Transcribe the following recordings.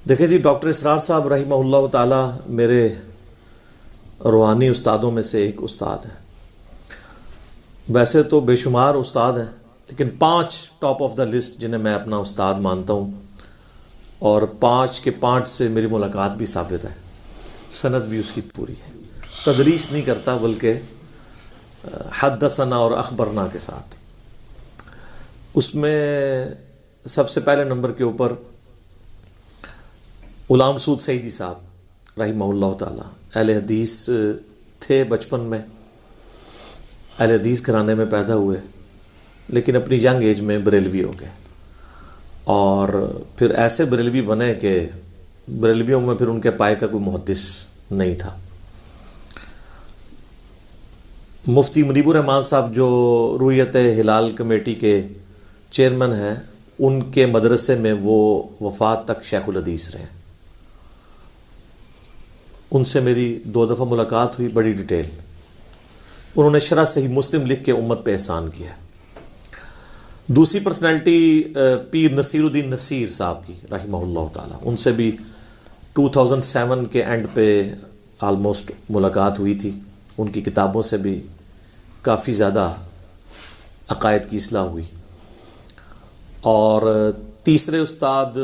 دیکھیں جی، ڈاکٹر اسرار صاحب رحمہ اللہ تعالی میرے روحانی استادوں میں سے ایک استاد ہیں. ویسے تو بے شمار استاد ہیں، لیکن 5 ٹاپ آف دا لسٹ جنہیں میں اپنا استاد مانتا ہوں، اور 5 کے 5 سے میری ملاقات بھی ثابت ہے، سند بھی اس کی پوری ہے. تدریس نہیں کرتا بلکہ حدثنا اور اخبرنا کے ساتھ. اس میں سب سے پہلے نمبر کے اوپر غلام سعود سعیدی صاحب رحمہ اللہ تعالی اہل حدیث تھے. بچپن میں اہل حدیث گھرانے میں پیدا ہوئے، لیکن اپنی ینگ ایج میں بریلوی ہو گئے، اور پھر ایسے بریلوی بنے کہ بریلویوں میں پھر ان کے پائے کا کوئی محدث نہیں تھا. مفتی منیب الرحمان صاحب جو رویت ہلال کمیٹی کے چیئرمین ہیں، ان کے مدرسے میں وہ وفات تک شیخ الحدیث رہے. ان سے میری 2 دفعہ ملاقات ہوئی، بڑی ڈیٹیل. انہوں نے شرح صحیح مسلم لکھ کے امت پہ احسان کیا. دوسری پرسنالٹی پیر نصیر الدین نصیر صاحب کی رحمہ اللہ تعالی، ان سے بھی 2007 کے اینڈ پہ آلموسٹ ملاقات ہوئی تھی. ان کی کتابوں سے بھی کافی زیادہ عقائد کی اصلاح ہوئی. اور تیسرے استاد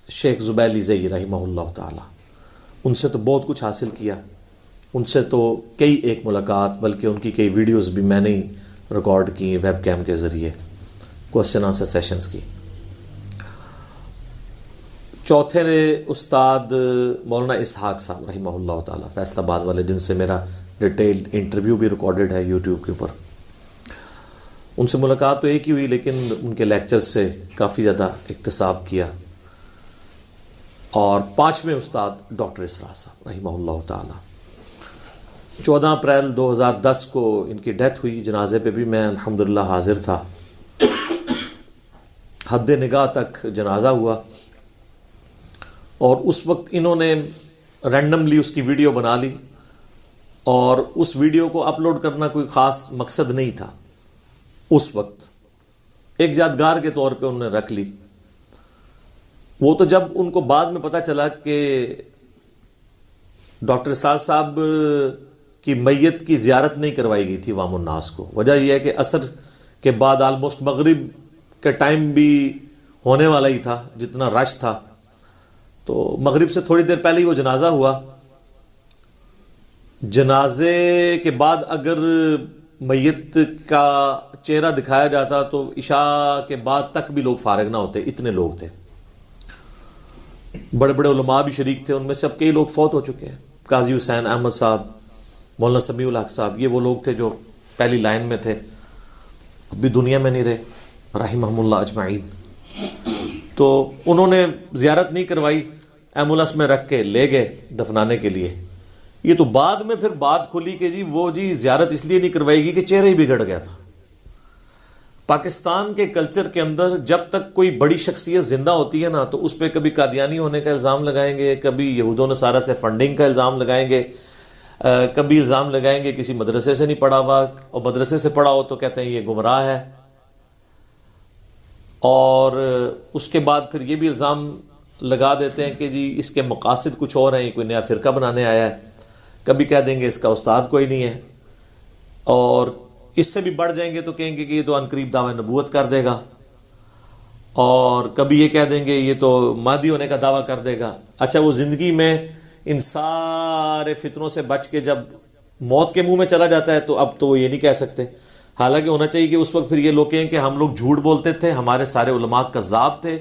شیخ زبیلی زئی رحمہ اللہ تعالی، ان سے تو بہت کچھ حاصل کیا. ان سے تو کئی ایک ملاقات، بلکہ ان کی کئی ویڈیوز بھی میں نے ہی ریکارڈ کی ویب کیم کے ذریعے، کوسچن آنسر سیشنز کی. چوتھے استاد مولانا اسحاق صاحب رحمہ اللہ تعالی فیصل آباد والے، جن سے میرا ڈیٹیل انٹرویو بھی ریکارڈڈ ہے یوٹیوب کے اوپر. ان سے ملاقات تو ایک ہی ہوئی، لیکن ان کے لیکچرز سے کافی زیادہ اکتساب کیا. اور 5ویں استاد ڈاکٹر اسرار صاحب رحمہ اللہ تعالی. 14 اپریل 2010 کو ان کی ڈیتھ ہوئی. جنازے پہ بھی میں الحمدللہ حاضر تھا. حد نگاہ تک جنازہ ہوا، اور اس وقت انہوں نے رینڈملی اس کی ویڈیو بنا لی، اور اس ویڈیو کو اپلوڈ کرنا کوئی خاص مقصد نہیں تھا. اس وقت ایک یادگار کے طور پہ انہوں نے رکھ لی. وہ تو جب ان کو بعد میں پتہ چلا کہ ڈاکٹر اسرار صاحب کی میت کی زیارت نہیں کروائی گئی تھی عوام الناس کو. وجہ یہ ہے کہ عصر کے بعد آلموسٹ مغرب کا ٹائم بھی ہونے والا ہی تھا، جتنا رش تھا. تو مغرب سے تھوڑی دیر پہلے ہی وہ جنازہ ہوا. جنازے کے بعد اگر میت کا چہرہ دکھایا جاتا تو عشاء کے بعد تک بھی لوگ فارغ نہ ہوتے، اتنے لوگ تھے. بڑے بڑے علماء بھی شریک تھے. ان میں سے اب کئی لوگ فوت ہو چکے ہیں. قاضی حسین احمد صاحب، مولانا سمیع الحق صاحب، یہ وہ لوگ تھے جو پہلی لائن میں تھے، اب بھی دنیا میں نہیں رہے رحمہم اللہ اجمعین. تو انہوں نے زیارت نہیں کروائی، ایمبولینس میں رکھ کے لے گئے دفنانے کے لیے. یہ تو بعد میں پھر بات کھلی کہ جی زیارت اس لیے نہیں کروائی گی کہ چہرہ ہی بگڑ گیا تھا. پاکستان کے کلچر کے اندر جب تک کوئی بڑی شخصیت زندہ ہوتی ہے نا، تو اس پہ کبھی قادیانی ہونے کا الزام لگائیں گے، کبھی یہود و نصارہ سے فنڈنگ کا الزام لگائیں گے، کبھی الزام لگائیں گے کسی مدرسے سے نہیں پڑھا ہوا، اور مدرسے سے پڑھا ہو تو کہتے ہیں یہ گمراہ ہے. اور اس کے بعد پھر یہ بھی الزام لگا دیتے ہیں کہ جی اس کے مقاصد کچھ اور ہیں، کوئی نیا فرقہ بنانے آیا ہے. کبھی کہہ دیں گے اس کا استاد کوئی نہیں ہے، اور اس سے بھی بڑھ جائیں گے تو کہیں گے کہ یہ تو عنقریب دعوی نبوت کر دے گا، اور کبھی یہ کہہ دیں گے یہ تو مہدی ہونے کا دعویٰ کر دے گا. اچھا، وہ زندگی میں ان سارے فتنوں سے بچ کے جب موت کے منہ میں چلا جاتا ہے تو اب تو وہ یہ نہیں کہہ سکتے. حالانکہ ہونا چاہیے کہ اس وقت پھر یہ لوگ کہیں کہ ہم لوگ جھوٹ بولتے تھے، ہمارے سارے علماء کذاب تھے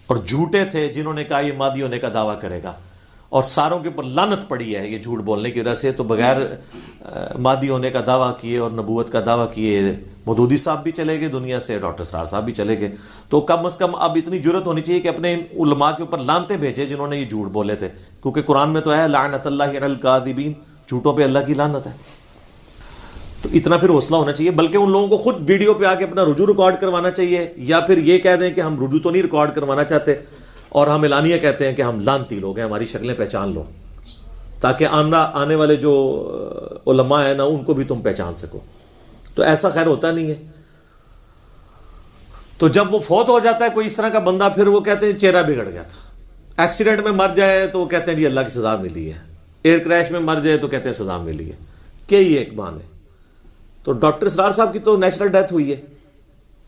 اور جھوٹے تھے جنہوں نے کہا یہ مہدی ہونے کا دعویٰ کرے گا، اور ساروں کے اوپر لعنت پڑی ہے یہ جھوٹ بولنے کی وجہ سے. تو بغیر مہدی ہونے کا دعویٰ کیے اور نبوت کا دعویٰ کیے مودودی صاحب بھی چلے گئے دنیا سے، ڈاکٹر اسرار صاحب بھی چلے گئے. تو کم از کم اب اتنی جرت ہونی چاہیے کہ اپنے علماء کے اوپر لعنتیں بھیجے جنہوں نے یہ جھوٹ بولے تھے، کیونکہ قرآن میں تو ہے لعنت اللہ علی الکاذبین، جھوٹوں پہ اللہ کی لعنت ہے. تو اتنا پھر حوصلہ ہونا چاہیے. بلکہ ان لوگوں کو خود ویڈیو پہ آ کے اپنا رجوع ریکارڈ کروانا چاہیے، یا پھر یہ کہہ دیں کہ ہم رجوع تو نہیں ریکارڈ کروانا چاہتے، اور ہم اعلانیہ کہتے ہیں کہ ہم لعنتی لوگ ہیں، ہماری شکلیں پہچان لو، تاکہ آنے والے جو علماء ہیں نا ان کو بھی تم پہچان سکو. تو ایسا خیر ہوتا نہیں ہے. تو جب وہ فوت ہو جاتا ہے کوئی اس طرح کا بندہ، پھر وہ کہتے ہیں چہرہ بگڑ گیا تھا. ایکسیڈنٹ میں مر جائے تو وہ کہتے ہیں جی اللہ کی سزا ملی ہے. ایئر کریش میں مر جائے تو کہتے ہیں سزا ملی ہے. کہ یہ ایک بہانے. تو ڈاکٹر اسرار صاحب کی تو نیچرل ڈیتھ ہوئی ہے،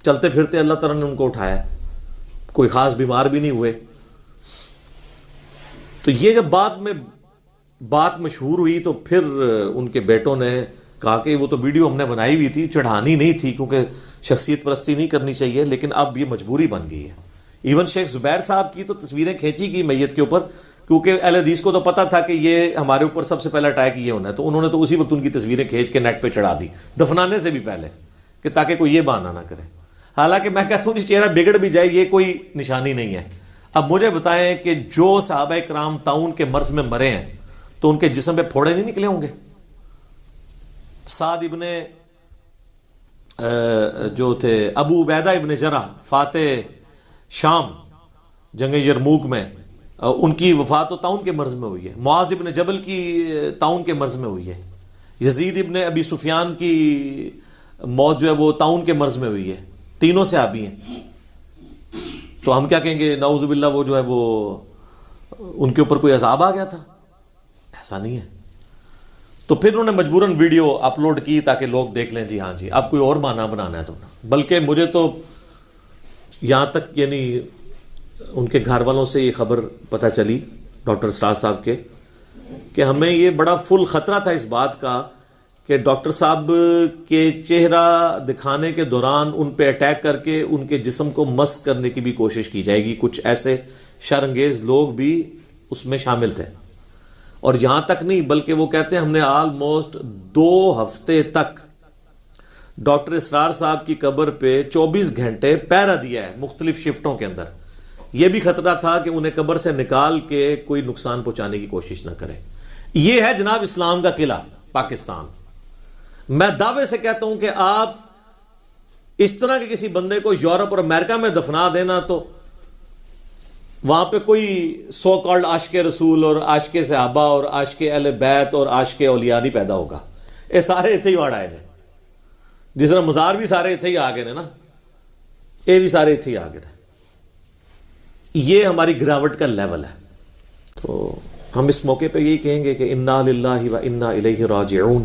چلتے پھرتے اللہ تعالیٰ نے ان کو اٹھایا، کوئی خاص بیمار بھی نہیں ہوئے. تو یہ جب بعد میں بات مشہور ہوئی تو پھر ان کے بیٹوں نے کہا کہ وہ تو ویڈیو ہم نے بنائی ہوئی تھی، چڑھانی نہیں تھی کیونکہ شخصیت پرستی نہیں کرنی چاہیے، لیکن اب یہ مجبوری بن گئی ہے. ایون شیخ زبیر صاحب کی تو تصویریں کھینچی گئی میت کے اوپر، کیونکہ اہل حدیث کو تو پتہ تھا کہ یہ ہمارے اوپر سب سے پہلا اٹیک یہ ہونا ہے، تو انہوں نے تو اسی وقت ان کی تصویریں کھینچ کے نیٹ پہ چڑھا دی، دفنانے سے بھی پہلے، کہ تاکہ کوئی یہ بہانہ نہ کرے. حالانکہ میں کہتا ہوں چہرہ بگڑ بھی جائے یہ کوئی نشانی نہیں ہے. اب مجھے بتائیں کہ جو صحابہ کرام طاعون کے مرض میں مرے ہیں تو ان کے جسم پہ پھوڑے نہیں نکلے ہوں گے؟ سعد ابن جو تھے ابو عبیدہ ابن جرح فاتح شام جنگ یرموک میں، ان کی وفات تو طاعون کے مرض میں ہوئی ہے. معاذ ابن جبل کی طاعون کے مرض میں ہوئی ہے. یزید ابن ابی سفیان کی موت جو ہے وہ طاعون کے مرض میں ہوئی ہے. تینوں صحابی ہیں. تو ہم کیا کہیں گے نعوذ باللہ وہ جو ہے وہ ان کے اوپر کوئی عذاب آ گیا تھا؟ ایسا نہیں ہے. تو پھر انہوں نے مجبوراً ویڈیو اپلوڈ کی تاکہ لوگ دیکھ لیں جی ہاں جی اب کوئی اور بہانہ بنانا ہے تو. بلکہ مجھے تو یہاں تک یعنی ان کے گھر والوں سے یہ خبر پتہ چلی ڈاکٹر اسرار صاحب کے کہ ہمیں یہ بڑا فل خطرہ تھا اس بات کا کہ ڈاکٹر صاحب کے چہرہ دکھانے کے دوران ان پہ اٹیک کر کے ان کے جسم کو مست کرنے کی بھی کوشش کی جائے گی. کچھ ایسے شرانگیز لوگ بھی اس میں شامل تھے. اور یہاں تک نہیں بلکہ وہ کہتے ہیں ہم نے آلموسٹ 2 ہفتے تک ڈاکٹر اسرار صاحب کی قبر پہ 24 گھنٹے پہرا دیا ہے مختلف شفٹوں کے اندر. یہ بھی خطرہ تھا کہ انہیں قبر سے نکال کے کوئی نقصان پہنچانے کی کوشش نہ کرے. یہ ہے جناب اسلام کا قلعہ پاکستان. میں دعوے سے کہتا ہوں کہ آپ اس طرح کے کسی بندے کو یورپ اور امریکہ میں دفنا دینا تو وہاں پہ کوئی سو کالڈ عاشق رسول اور عاشق صحابہ اور عاشق اہل بیت اور عاشق اولیاء نہیں پیدا ہوگا. یہ سارے اتنے ہی واڑ آئے ہیں. جس طرح مزار بھی سارے اتنے ہی آ گئے نا، یہ بھی سارے اتنے ہی آ گئے. یہ ہماری گراوٹ کا لیول ہے. تو ہم اس موقع پہ یہی کہیں گے کہ انا للہ و انا الیہ راجعون.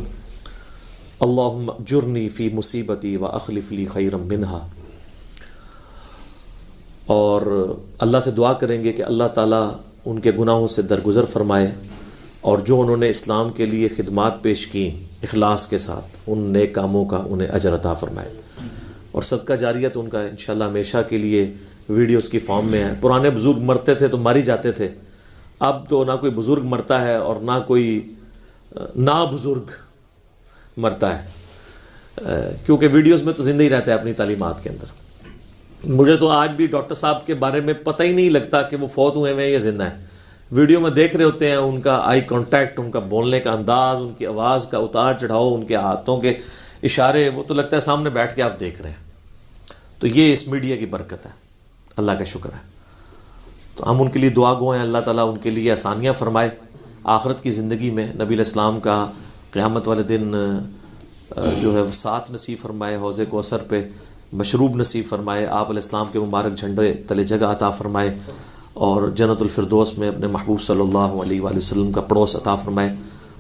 اللہم اجرنی فی مصیبتی و اخلف لی خیرا منہا. اور اللہ سے دعا کریں گے کہ اللہ تعالیٰ ان کے گناہوں سے درگزر فرمائے اور جو انہوں نے اسلام کے لیے خدمات پیش کی اخلاص کے ساتھ ان نیک کاموں کا انہیں اجر عطا فرمائے. اور صدقہ جاریہ تو ان کا انشاءاللہ ہمیشہ کے لیے ویڈیوز کی فارم میں ہے. پرانے بزرگ مرتے تھے تو ماری جاتے تھے، اب تو نہ کوئی بزرگ مرتا ہے اور نہ کوئی نا بزرگ مرتا ہے، کیونکہ ویڈیوز میں تو زندہ ہی رہتا ہے اپنی تعلیمات کے اندر. مجھے تو آج بھی ڈاکٹر صاحب کے بارے میں پتہ ہی نہیں لگتا کہ وہ فوت ہوئے ہیں یا زندہ ہیں. ویڈیو میں دیکھ رہے ہوتے ہیں ان کا آئی کانٹیکٹ، ان کا بولنے کا انداز، ان کی آواز کا اتار چڑھاؤ، ان کے ہاتھوں کے اشارے، وہ تو لگتا ہے سامنے بیٹھ کے آپ دیکھ رہے ہیں. تو یہ اس میڈیا کی برکت ہے، اللہ کا شکر ہے. تو ہم ان کے لیے دعا گو ہیں، اللہ تعالیٰ ان کے لیے آسانیاں فرمائے آخرت کی زندگی میں. نبی علیہ السلام کا قیامت والے دن جو ہے ساتھ نصیب فرمائے، حوض کوثر پہ مشروب نصیب فرمائے، آپ علیہ السلام کے مبارک جھنڈے تلے جگہ عطا فرمائے اور جنت الفردوس میں اپنے محبوب صلی اللہ علیہ وآلہ وسلم کا پڑوس عطا فرمائے.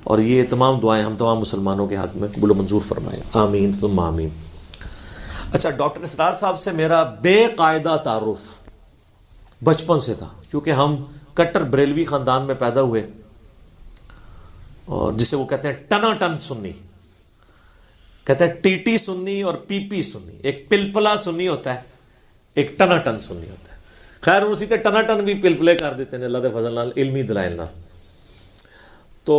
اور یہ تمام دعائیں ہم تمام مسلمانوں کے حق میں قبول و منظور فرمائے. آمین ثم آمین. اچھا، ڈاکٹر اسرار صاحب سے میرا بے قاعدہ تعارف بچپن سے تھا، کیونکہ ہم کٹر بریلوی خاندان میں پیدا ہوئے، اور جسے وہ کہتے ہیں ٹنا ٹن سنی، کہتے ہیں ٹی ٹی سنی اور پی پی سنی. ایک پلپلا سنی ہوتا ہے، ایک ٹنا ٹن سنی ہوتا ہے. خیر اسی تے ٹنا ٹن بھی پلپلے کر دیتے ہیں اللہ دے فضل نال، علمی دلائل نال. تو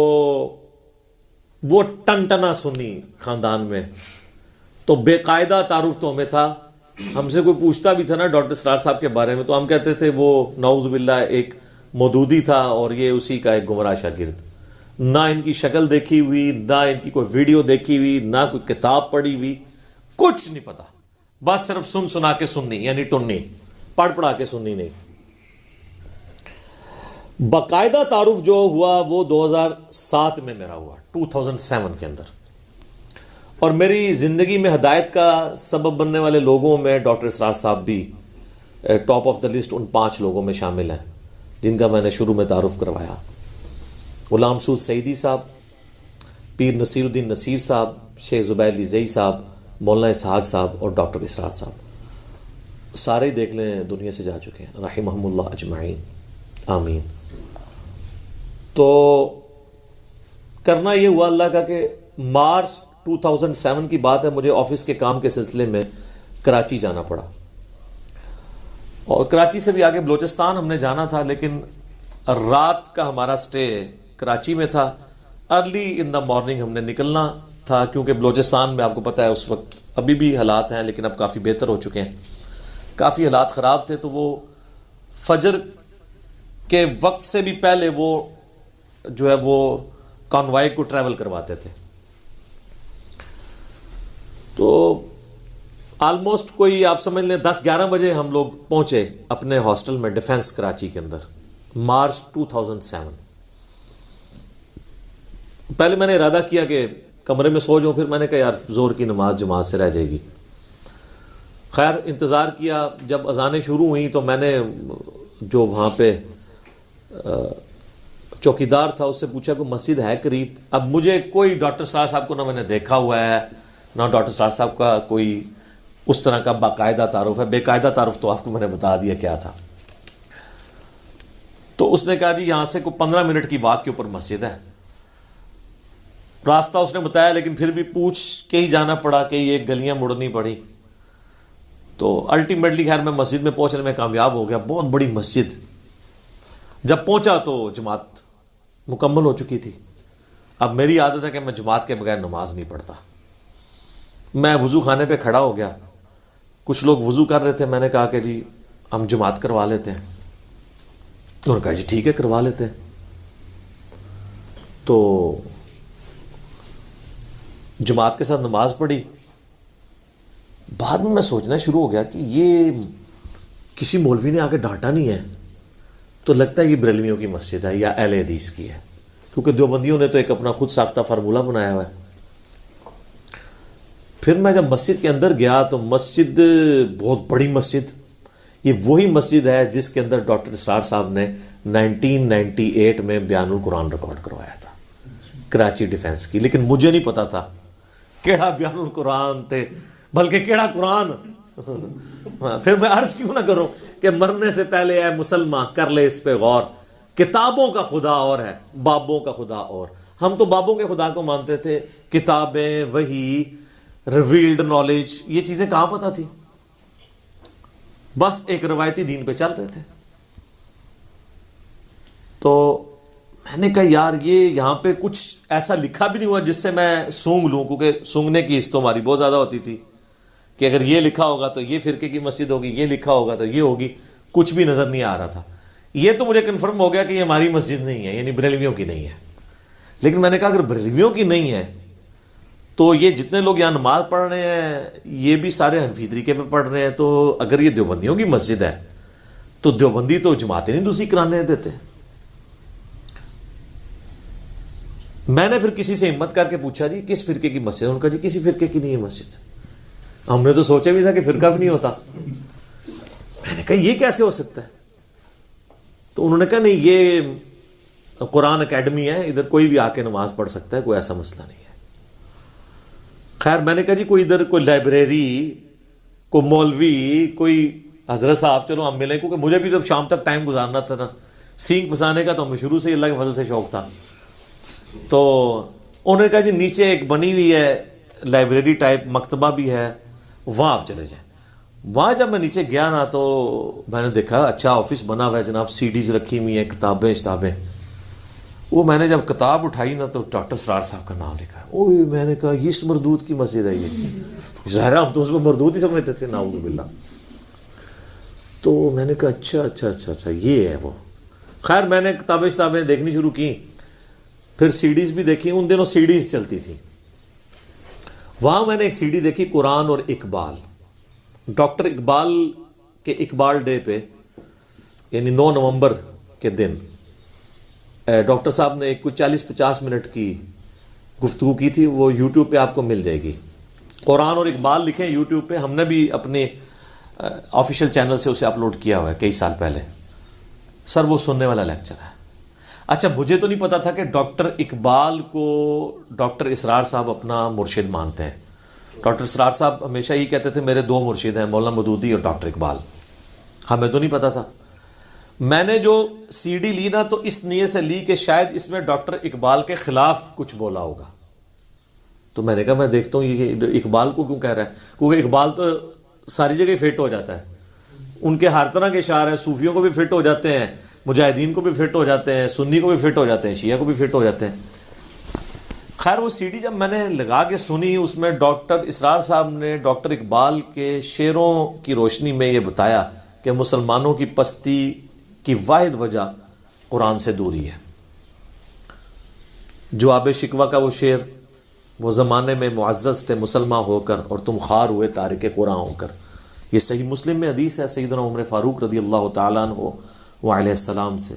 وہ ٹن ٹنا سنی خاندان میں، تو بے قاعدہ تعارف تو ہمیں تھا. ہم سے کوئی پوچھتا بھی تھا نا ڈاکٹر اسرار صاحب کے بارے میں تو ہم کہتے تھے وہ نعوذ باللہ ایک مودودی تھا اور یہ اسی کا ایک گمراہ شاگرد. نہ ان کی شکل دیکھی ہوئی، نہ ان کی کوئی ویڈیو دیکھی ہوئی، نہ کوئی کتاب پڑھی ہوئی، کچھ نہیں پتا. بس صرف سن سنا کے سننی، یعنی ٹننی، پڑھ پڑھا کے سننی نہیں. باقاعدہ تعارف جو ہوا وہ 2007 میں میرا ہوا، 2007 کے اندر. اور میری زندگی میں ہدایت کا سبب بننے والے لوگوں میں ڈاکٹر اسرار صاحب بھی ٹاپ آف دا لسٹ ان 5 لوگوں میں شامل ہیں جن کا میں نے شروع میں تعارف کروایا. غلام سعود سعیدی صاحب، پیر نصیر الدین نصیر صاحب، شیخ زبیر لیزئی صاحب، مولانا اسحاق صاحب اور ڈاکٹر اسرار صاحب. سارے دیکھ لیں دنیا سے جا چکے ہیں، رحمہم اللہ اجمعین، آمین. تو کرنا یہ ہوا اللہ کا کہ مارچ 2007 کی بات ہے، مجھے آفس کے کام کے سلسلے میں کراچی جانا پڑا، اور کراچی سے بھی آگے بلوچستان ہم نے جانا تھا، لیکن رات کا ہمارا سٹے کراچی میں تھا. ارلی ان دا مارننگ ہم نے نکلنا تھا، کیونکہ بلوچستان میں آپ کو پتہ ہے اس وقت ابھی بھی حالات ہیں لیکن اب کافی بہتر ہو چکے ہیں. کافی حالات خراب تھے، تو وہ فجر کے وقت سے بھی پہلے وہ جو ہے وہ کانوائے کو ٹریول کرواتے تھے. تو آلموسٹ کوئی آپ سمجھ لیں 10-11 بجے ہم لوگ پہنچے اپنے ہاسٹل میں ڈیفینس کراچی کے اندر، مارچ 2007. پہلے میں نے ارادہ کیا کہ کمرے میں سو جاؤں، پھر میں نے کہا یار زور کی نماز جماعت سے رہ جائے گی. خیر انتظار کیا، جب اذانیں شروع ہوئیں تو میں نے جو وہاں پہ چوکیدار تھا اس سے پوچھا کہ مسجد ہے قریب. اب مجھے کوئی ڈاکٹر اسرار صاحب کو نہ میں نے دیکھا ہوا ہے، نہ ڈاکٹر اسرار صاحب کا کوئی اس طرح کا باقاعدہ تعارف ہے. بے قاعدہ تعارف تو آپ کو میں نے بتا دیا کیا تھا. تو اس نے کہا جی یہاں سے کوئی 15 منٹ کی واک کے اوپر مسجد ہے. راستہ اس نے بتایا لیکن پھر بھی پوچھ کے ہی جانا پڑا کہ یہ گلیاں مڑنی پڑی. تو الٹیمیٹلی خیر میں مسجد میں پہنچنے میں کامیاب ہو گیا. بہت بڑی مسجد. جب پہنچا تو جماعت مکمل ہو چکی تھی. اب میری عادت ہے کہ میں جماعت کے بغیر نماز نہیں پڑھتا. میں وضو خانے پہ کھڑا ہو گیا، کچھ لوگ وضو کر رہے تھے. میں نے کہا کہ جی ہم جماعت کروا لیتے ہیں. انہوں نے کہا جی ٹھیک ہے کروا لیتے ہیں. تو جماعت کے ساتھ نماز پڑھی. بعد میں سوچنا شروع ہو گیا کہ یہ کسی مولوی نے آ کے ڈانٹا نہیں ہے، تو لگتا ہے یہ بریلویوں کی مسجد ہے یا اہل حدیث کی ہے، کیونکہ دیوبندیوں نے تو ایک اپنا خود ساختہ فارمولہ بنایا ہوا ہے. پھر میں جب مسجد کے اندر گیا تو مسجد بہت بڑی مسجد. یہ وہی مسجد ہے جس کے اندر ڈاکٹر اسرار صاحب نے 1998 میں بیان القرآن ریکارڈ کروایا تھا کراچی ڈیفینس کی. لیکن مجھے نہیں پتا تھا کیڑا بیان القرآن تھے، بلکہ کیڑا قرآن. پھر میں عرض کیوں نہ کروں کہ مرنے سے پہلے اے مسلمان کر لے اس پہ غور، کتابوں کا خدا اور ہے، بابوں کا خدا اور. ہم تو بابوں کے خدا کو مانتے تھے. کتابیں، وحی، ریویلڈ نالج، یہ چیزیں کہاں پتہ تھی. بس ایک روایتی دین پہ چل رہے تھے. تو میں نے کہا یار یہ یہاں پہ کچھ ایسا لکھا بھی نہیں ہوا جس سے میں سونگ لوں، کیونکہ سونگنے کی حص تو ہماری بہت زیادہ ہوتی تھی کہ اگر یہ لکھا ہوگا تو یہ فرقے کی مسجد ہوگی، یہ لکھا ہوگا تو یہ ہوگی. کچھ بھی نظر نہیں آ رہا تھا. یہ تو مجھے کنفرم ہو گیا کہ یہ ہماری مسجد نہیں ہے، یعنی بریلویوں کی نہیں ہے. لیکن میں نے کہا اگر بریلویوں کی نہیں ہے تو یہ جتنے لوگ یہاں نماز پڑھ رہے ہیں یہ بھی سارے حنفی طریقے پہ پڑھ رہے ہیں. تو اگر یہ دیوبندیوں کی مسجد ہے تو دیوبندی تو جماعتیں نہیں دوسری کرانے دیتے. میں نے پھر کسی سے ہمت کر کے پوچھا جی کس فرقے کی مسجد ہے؟ انہوں نے کہا جی کسی فرقے کی نہیں ہے مسجد. ہم نے تو سوچا بھی تھا کہ فرقہ بھی نہیں ہوتا. میں نے کہا یہ کیسے ہو سکتا ہے؟ تو انہوں نے کہا نہیں یہ قرآن اکیڈمی ہے، ادھر کوئی بھی آ کے نماز پڑھ سکتا ہے، کوئی ایسا مسئلہ نہیں ہے. خیر میں نے کہا جی کوئی ادھر کوئی لائبریری، کوئی مولوی، کوئی حضرت صاحب چلو ہم ملیں، کیونکہ مجھے بھی جب شام تک ٹائم گزارنا تھا نا سینگ پھنسانے کا، تو ہمیں شروع سے اللہ کے فضل سے شوق تھا. تو انہوں نے کہا جی نیچے ایک بنی ہوئی ہے لائبریری ٹائپ، مکتبہ بھی ہے، وہاں آپ چلے جائیں. وہاں جب میں نیچے گیا نا تو میں نے دیکھا اچھا آفس بنا ہوا ہے جناب، سی ڈیز رکھی ہوئی ہیں، کتابیں شتابیں. وہ میں نے جب کتاب اٹھائی نا تو ڈاکٹر اسرار صاحب کا نام لکھا. اوہ میں نے کہا یہ اس مردود کی مسجد ہے. یہ ظاہر ہم تو اس میں مردود ہی سمجھتے تھے، نعوذ باللہ. تو میں نے کہا اچھا یہ ہے وہ. خیر میں نے کتابیں شتابیں دیکھنی شروع کی، پھر سی ڈیز بھی دیکھی. ان دنوں سی ڈیز چلتی تھی. وہاں میں نے ایک سی ڈی دیکھی قرآن اور اقبال. ڈاکٹر اقبال کے اقبال ڈے پہ یعنی 9 نومبر کے دن ڈاکٹر صاحب نے ایک کچھ 40-50 منٹ کی گفتگو کی تھی. وہ یوٹیوب پہ آپ کو مل جائے گی. قرآن اور اقبال لکھیں یوٹیوب پہ، ہم نے بھی اپنے آفیشیل چینل سے اسے اپلوڈ کیا ہوا ہے کئی سال پہلے. سر وہ سننے والا لیکچر ہے. اچھا مجھے تو نہیں پتا تھا کہ ڈاکٹر اقبال کو ڈاکٹر اسرار صاحب اپنا مرشد مانتے ہیں. ڈاکٹر اسرار صاحب ہمیشہ یہ کہتے تھے میرے دو مرشد ہیں، مولانا مودودی اور ڈاکٹر اقبال. ہمیں تو نہیں پتا تھا. میں نے جو سی ڈی لی نا تو اس نیت سے لی کہ شاید اس میں ڈاکٹر اقبال کے خلاف کچھ بولا ہوگا. تو میں نے کہا میں دیکھتا ہوں یہ اقبال کو کیوں کہہ رہا ہے، کیونکہ اقبال تو ساری جگہ فٹ ہو جاتا ہے. ان کے ہر طرح کے اشعار ہیں، صوفیوں کو بھی فٹ ہو جاتے ہیں، مجاہدین کو بھی فٹ ہو جاتے ہیں، سنی کو بھی فٹ ہو جاتے ہیں، شیعہ کو بھی فٹ ہو جاتے ہیں. خیر وہ سی ڈی جب میں نے لگا کے سنی، اس میں ڈاکٹر اسرار صاحب نے ڈاکٹر اقبال کے شعروں کی روشنی میں یہ بتایا کہ مسلمانوں کی پستی کی واحد وجہ قرآن سے دوری ہے. جواب شکوہ کا وہ شعر، وہ زمانے میں معزز تھے مسلمان ہو کر اور تم خوار ہوئے تارک قرآن ہو کر. یہ صحیح مسلم میں حدیث ہے سیدنا عمر فاروق رضی اللہ تعالیٰ عنہ وعلیہ السلام سے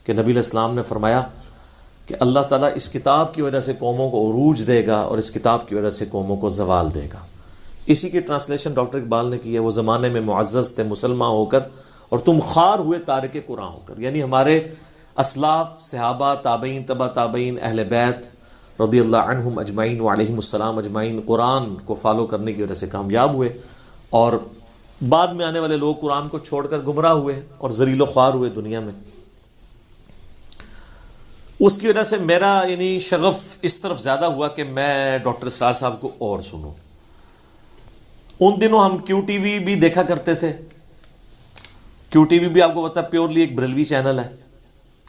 کہ نبی علیہ السلام نے فرمایا کہ اللہ تعالیٰ اس کتاب کی وجہ سے قوموں کو عروج دے گا اور اس کتاب کی وجہ سے قوموں کو زوال دے گا. اسی کی ٹرانسلیشن ڈاکٹر اقبال نے کی ہے، وہ زمانے میں معزز تھے مسلمان ہو کر اور تم خوار ہوئے تارک قرآن ہو کر. یعنی ہمارے اسلاف، صحابہ، تابعین، تبع تابعین، اہل بیت رضی اللہ عنہم اجمعین وعلیہم السلام اجمعین قرآن کو فالو کرنے کی وجہ سے کامیاب ہوئے، اور بعد میں آنے والے لوگ قرآن کو چھوڑ کر گمراہ ہوئے اور ذلیل و خوار ہوئے دنیا میں. اس کی وجہ سے میرا یعنی شغف اس طرف زیادہ ہوا کہ میں ڈاکٹر اسرار صاحب کو اور سنوں. ان دنوں ہم کیو ٹی وی بھی دیکھا کرتے تھے. کیو ٹی وی بھی آپ کو پتا پیورلی ایک بریلوی چینل ہے،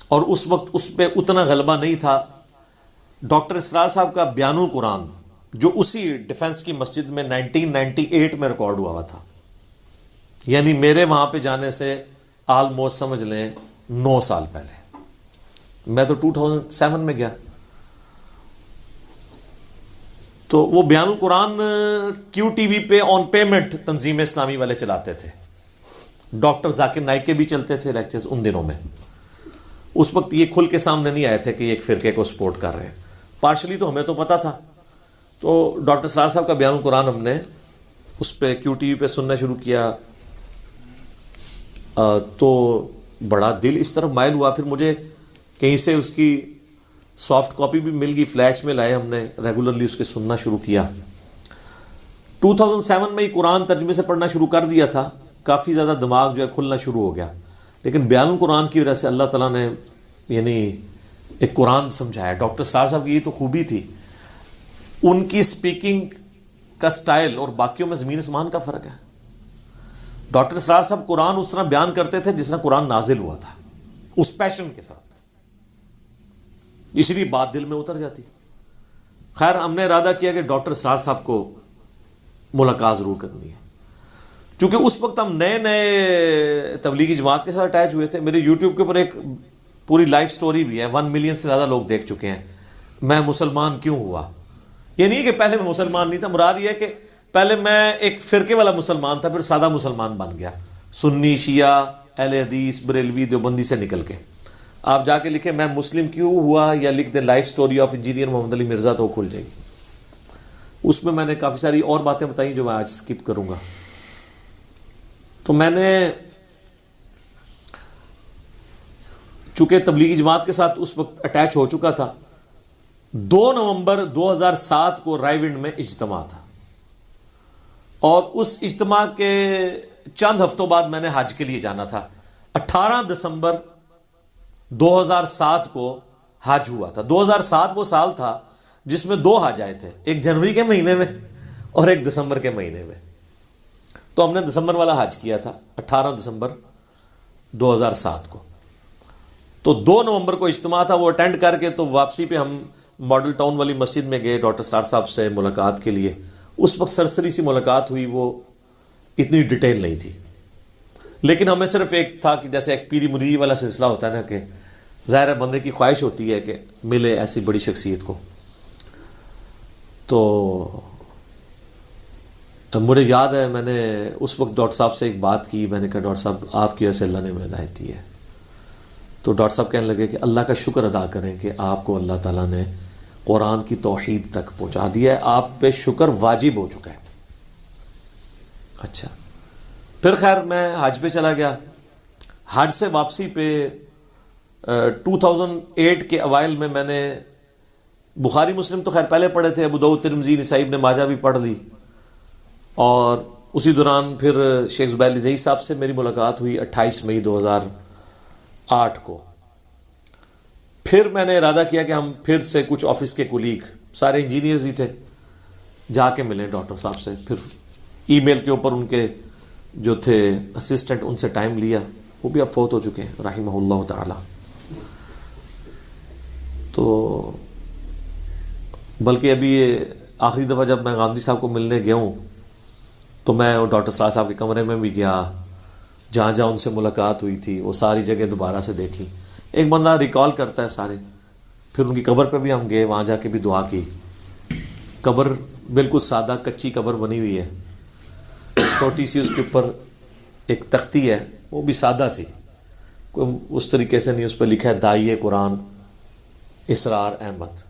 اور اس وقت اس پہ اتنا غلبہ نہیں تھا. ڈاکٹر اسرار صاحب کا بیان القرآن جو اسی ڈیفنس کی مسجد میں 1998 میں ریکارڈ ہوا تھا، یعنی میرے وہاں پہ جانے سے آلموسٹ سمجھ لیں 9 سال پہلے. میں تو 2007 میں گیا. تو وہ بیان القرآن کیو ٹی وی پہ آن پیمنٹ تنظیم اسلامی والے چلاتے تھے. ڈاکٹر ذاکر نائک کے بھی چلتے تھے لیکچرز ان دنوں میں. اس وقت یہ کھل کے سامنے نہیں آئے تھے کہ یہ ایک فرقے کو سپورٹ کر رہے ہیں. پارشلی تو ہمیں تو پتا تھا. تو ڈاکٹر اسرار صاحب کا بیان القرآن ہم نے اس پہ کیو ٹی وی پہ سننا شروع کیا، تو بڑا دل اس طرف مائل ہوا. پھر مجھے کہیں سے اس کی سافٹ کاپی بھی مل گئی، فلیش میں لائے، ہم نے ریگولرلی اس کے سننا شروع کیا. 2007 میں ہی قرآن ترجمے سے پڑھنا شروع کر دیا تھا. کافی زیادہ دماغ جو ہے کھلنا شروع ہو گیا. لیکن بیان القرآن کی وجہ سے اللہ تعالیٰ نے یعنی ایک قرآن سمجھایا. ڈاکٹر اسرار صاحب کی یہ تو خوبی تھی، ان کی سپیکنگ کا سٹائل اور باقیوں میں زمین آسمان کا فرق ہے. ڈاکٹر اسرار صاحب قرآن اس طرح بیان کرتے تھے جس طرح قرآن نازل ہوا تھا، اس پیشن کے ساتھ، اس لیے بات دل میں اتر جاتی. خیر ہم نے ارادہ کیا کہ ڈاکٹر اسرار صاحب کو ملاقات ضرور کرنی ہے. چونکہ اس وقت ہم نئے نئے تبلیغی جماعت کے ساتھ اٹیچ ہوئے تھے. میرے یوٹیوب کے اوپر ایک پوری لائف سٹوری بھی ہے، 1 ملین سے زیادہ لوگ دیکھ چکے ہیں. میں مسلمان کیوں ہوا؟ یہ نہیں کہ پہلے میں مسلمان نہیں تھا، مراد یہ ہے کہ پہلے میں ایک فرقے والا مسلمان تھا، پھر سادہ مسلمان بن گیا، سنی، شیعہ، اہل حدیث، بریلوی، دیوبندی سے نکل کے. آپ جا کے لکھیں میں مسلم کیوں ہوا، یا لکھ دیں لائف سٹوری آف انجینئر محمد علی مرزا تو کھل جائے گی. اس میں میں نے کافی ساری اور باتیں بتائیں جو میں آج سکپ کروں گا. تو میں نے چونکہ تبلیغی جماعت کے ساتھ اس وقت اٹیچ ہو چکا تھا. 2 نومبر 2007 کو رائے ونڈ میں اجتماع تھا، اور اس اجتماع کے چند ہفتوں بعد میں نے حج کے لیے جانا تھا. 18 دسمبر 2007 کو حج ہوا تھا. 2007 وہ سال تھا جس میں 2 حج آئے تھے، ایک جنوری کے مہینے میں اور ایک دسمبر کے مہینے میں. تو ہم نے دسمبر والا حج کیا تھا 18 دسمبر 2007 کو. تو 2 نومبر کو اجتماع تھا، وہ اٹینڈ کر کے تو واپسی پہ ہم ماڈل ٹاؤن والی مسجد میں گئے ڈاکٹر اسرار صاحب سے ملاقات کے لیے. اس وقت سرسری سی ملاقات ہوئی، وہ اتنی ڈیٹیل نہیں تھی، لیکن ہمیں صرف ایک تھا کہ جیسے ایک پیری مریدی والا سلسلہ ہوتا ہے نا، کہ ظاہر ہے بندے کی خواہش ہوتی ہے کہ ملے ایسی بڑی شخصیت کو. تو مجھے یاد ہے میں نے اس وقت ڈاکٹر صاحب سے ایک بات کی. میں نے کہا ڈاکٹر صاحب آپ کی وجہ سے اللہ نے مجھے ہدایت دی ہے. تو ڈاکٹر صاحب کہنے لگے کہ اللہ کا شکر ادا کریں کہ آپ کو اللہ تعالیٰ نے قرآن کی توحید تک پہنچا دیا ہے، آپ پہ شکر واجب ہو چکا ہے۔ اچھا، پھر خیر میں حج پہ چلا گیا۔ حج سے واپسی پہ 2008 کے اوائل میں نے بخاری مسلم تو خیر پہلے پڑھے تھے، ابو داؤد ترمذی نسائی ابن ماجہ بھی پڑھ لی، اور اسی دوران پھر شیخ زبیر علی زئی صاحب سے میری ملاقات ہوئی 28 مئی 2008 کو۔ پھر میں نے ارادہ کیا کہ ہم پھر سے کچھ آفس کے کولیگ، سارے انجینئرز ہی تھے، جا کے ملیں ڈاکٹر صاحب سے۔ پھر ای میل کے اوپر ان کے جو تھے اسسٹنٹ، ان سے ٹائم لیا، وہ بھی اب فوت ہو چکے ہیں رحمہ اللہ تعالی۔ تو بلکہ ابھی یہ آخری دفعہ جب میں غامدی صاحب کو ملنے گیا ہوں تو میں ڈاکٹر صاحب کے کمرے میں بھی گیا، جہاں جہاں ان سے ملاقات ہوئی تھی وہ ساری جگہ دوبارہ سے دیکھی۔ ایک بندہ ریکال کرتا ہے سارے۔ پھر ان کی قبر پہ بھی ہم گئے، وہاں جا کے بھی دعا کی۔ قبر بالکل سادہ کچی قبر بنی ہوئی ہے، چھوٹی سی اس کے اوپر ایک تختی ہے، وہ بھی سادہ سی، کوئی اس طریقے سے نہیں۔ اس پہ لکھا ہے داعیہ قرآن اسرار احمد،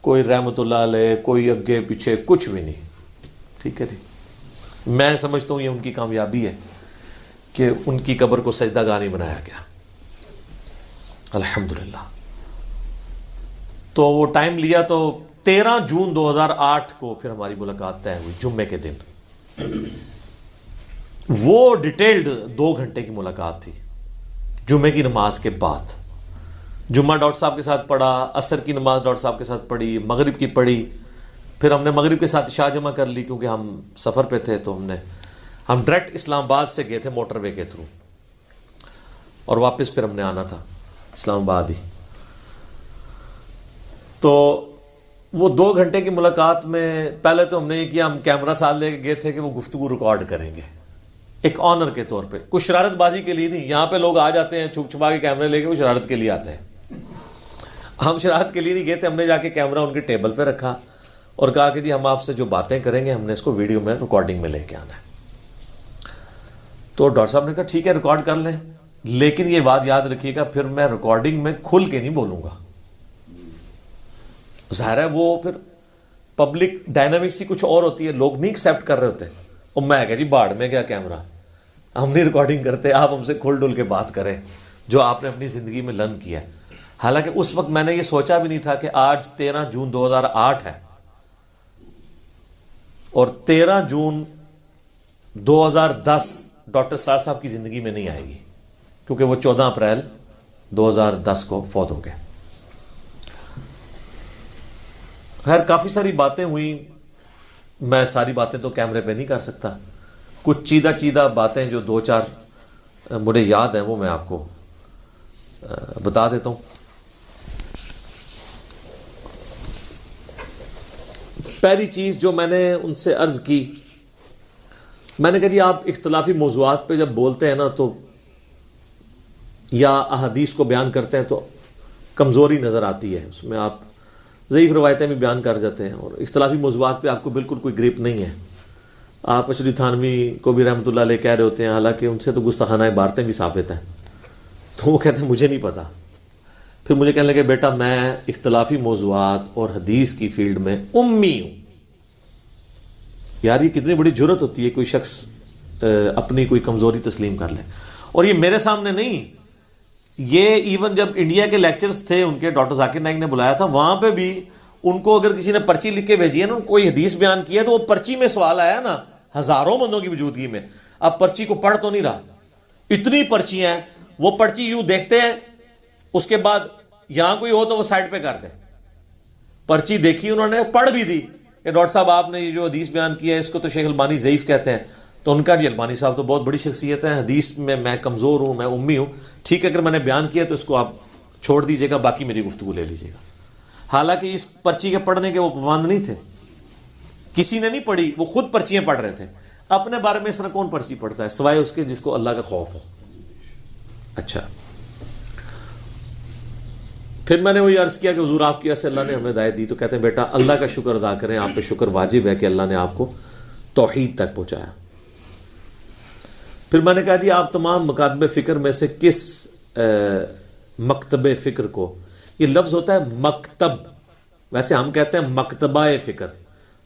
کوئی رحمت اللہ علیہ، کوئی اگے پیچھے کچھ بھی نہیں، ٹھیک ہے جی۔ میں سمجھتا ہوں یہ ان کی کامیابی ہے کہ ان کی قبر کو سجدہ گاہ نہیں بنایا گیا، الحمدللہ۔ تو وہ ٹائم لیا تو 13 جون 2008 کو پھر ہماری ملاقات طے ہوئی، جمعے کے دن۔ وہ ڈیٹیلڈ 2 گھنٹے کی ملاقات تھی، جمعے کی نماز کے بعد۔ جمعہ ڈاکٹر صاحب کے ساتھ پڑھا، عصر کی نماز ڈاکٹر صاحب کے ساتھ پڑھی، مغرب کی پڑھی، پھر ہم نے مغرب کے ساتھ عشاء جمع کر لی کیونکہ ہم سفر پہ تھے۔ تو ہم ڈائریکٹ اسلام آباد سے گئے تھے موٹر وے کے تھرو، اور واپس پھر ہم نے آنا تھا اسلام آباد ہی۔ تو وہ 2 گھنٹے کی ملاقات میں پہلے تو ہم نے یہ کیا، ہم کیمرہ ساتھ لے کے گئے تھے کہ وہ گفتگو ریکارڈ کریں گے، ایک آنر کے طور پہ، کچھ شرارت بازی کے لیے نہیں۔ یہاں پہ لوگ آ جاتے ہیں چھپ چھپا کے کیمرے لے کے، وہ شرارت کے لیے آتے ہیں۔ ہم شرارت کے لیے نہیں گئے تھے، ہم نے جا کے کیمرہ ان کے ٹیبل پہ رکھا اور کہا کہ جی ہم آپ سے جو باتیں کریں گے ہم نے اس کو ویڈیو میں ریکارڈنگ میں لے کے آنا ہے۔ تو ڈاکٹر صاحب نے کہا ٹھیک ہے ریکارڈ کر لیں، لیکن یہ بات یاد رکھیے گا پھر میں ریکارڈنگ میں کھل کے نہیں بولوں گا۔ ظاہر ہے وہ پھر پبلک ڈائنامکس ہی کچھ اور ہوتی ہے، لوگ نہیں ایکسیپٹ کر رہے ہوتے۔ اور میں کہا جی باڑ میں کیا کیمرہ، ہم نہیں ریکارڈنگ کرتے، آپ ہم سے کھل ڈل کے بات کریں جو آپ نے اپنی زندگی میں لرن کیا ہے۔ حالانکہ اس وقت میں نے یہ سوچا بھی نہیں تھا کہ آج 13 جون 2008 ہے، اور 13 جون 2010 ڈاکٹر سرار صاحب کی زندگی میں نہیں آئے گی، کیونکہ وہ 14 اپریل 2010 کو فوت ہو گئے۔ خیر کافی ساری باتیں ہوئیں، میں ساری باتیں تو کیمرے پہ نہیں کر سکتا، کچھ چیدہ چیدہ باتیں جو 2-4 مجھے یاد ہیں وہ میں آپ کو بتا دیتا ہوں۔ پہلی چیز جو میں نے ان سے عرض کی، میں نے کہا جی آپ اختلافی موضوعات پہ جب بولتے ہیں نا تو یا احادیث کو بیان کرتے ہیں تو کمزوری نظر آتی ہے، اس میں آپ ضعیف روایتیں بھی بیان کر جاتے ہیں، اور اختلافی موضوعات پہ آپ کو بالکل کوئی گرپ نہیں ہے۔ آپ اشری تھانوی کو بھی رحمۃ اللہ علیہ کہہ رہے ہوتے ہیں، حالانکہ ان سے تو گستاخانہ عبارتیں بھی ثابت ہیں، تو وہ کہتے ہیں مجھے نہیں پتہ۔ پھر مجھے کہنے لگے بیٹا میں اختلافی موضوعات اور حدیث کی فیلڈ میں امی ہوں۔ یار یہ کتنی بڑی جرت ہوتی ہے کوئی شخص اپنی کوئی کمزوری تسلیم کر لے، اور یہ میرے سامنے نہیں، یہ ایون جب انڈیا کے لیکچرز تھے ان کے، ڈاکٹر ذاکر نائک نے بلایا تھا، وہاں پہ بھی ان کو اگر کسی نے پرچی لکھ کے بھیجی ہے نا، کوئی حدیث بیان کیا تو وہ پرچی میں سوال آیا نا ہزاروں بندوں کی موجودگی میں، اب پرچی کو پڑھ تو نہیں رہا، اتنی پرچیاں ہیں، وہ پرچی یوں دیکھتے ہیں، اس کے بعد یہاں کوئی ہو تو وہ سائڈ پہ کر دے۔ پرچی دیکھی انہوں نے، پڑھ بھی دی کہ ڈاکٹر صاحب آپ نے یہ جو حدیث بیان کیا ہے اس کو تو شیخ البانی ضعیف کہتے ہیں، تو ان کا جی البانی صاحب تو بہت بڑی شخصیت ہے، حدیث میں کمزور ہوں، میں امی ہوں، ٹھیک ہے اگر میں نے بیان کیا تو اس کو آپ چھوڑ دیجیے گا، باقی میری گفتگو لے لیجیے گا۔ حالانکہ اس پرچی کے پڑھنے کے وہ پابند نہیں تھے، کسی نے نہیں پڑھی، وہ خود پرچیاں پڑھ رہے تھے۔ اپنے بارے میں اس طرح کون پرچی پڑھتا ہے سوائے اس کے جس کو اللہ کا خوف ہو۔ اچھا پھر میں نے وہی عرض کیا کہ حضور آپ کی وجہ سے اللہ نے ہمیں ہدایت دی، تو کہتے ہیں بیٹا اللہ کا شکر ادا کریں، آپ پہ شکر واجب ہے کہ اللہ نے آپ کو توحید تک پہنچایا۔ پھر میں نے کہا جی آپ تمام مکاتب فکر میں سے کس مکتب فکر کو، یہ لفظ ہوتا ہے مکتب، ویسے ہم کہتے ہیں مکتبہ فکر،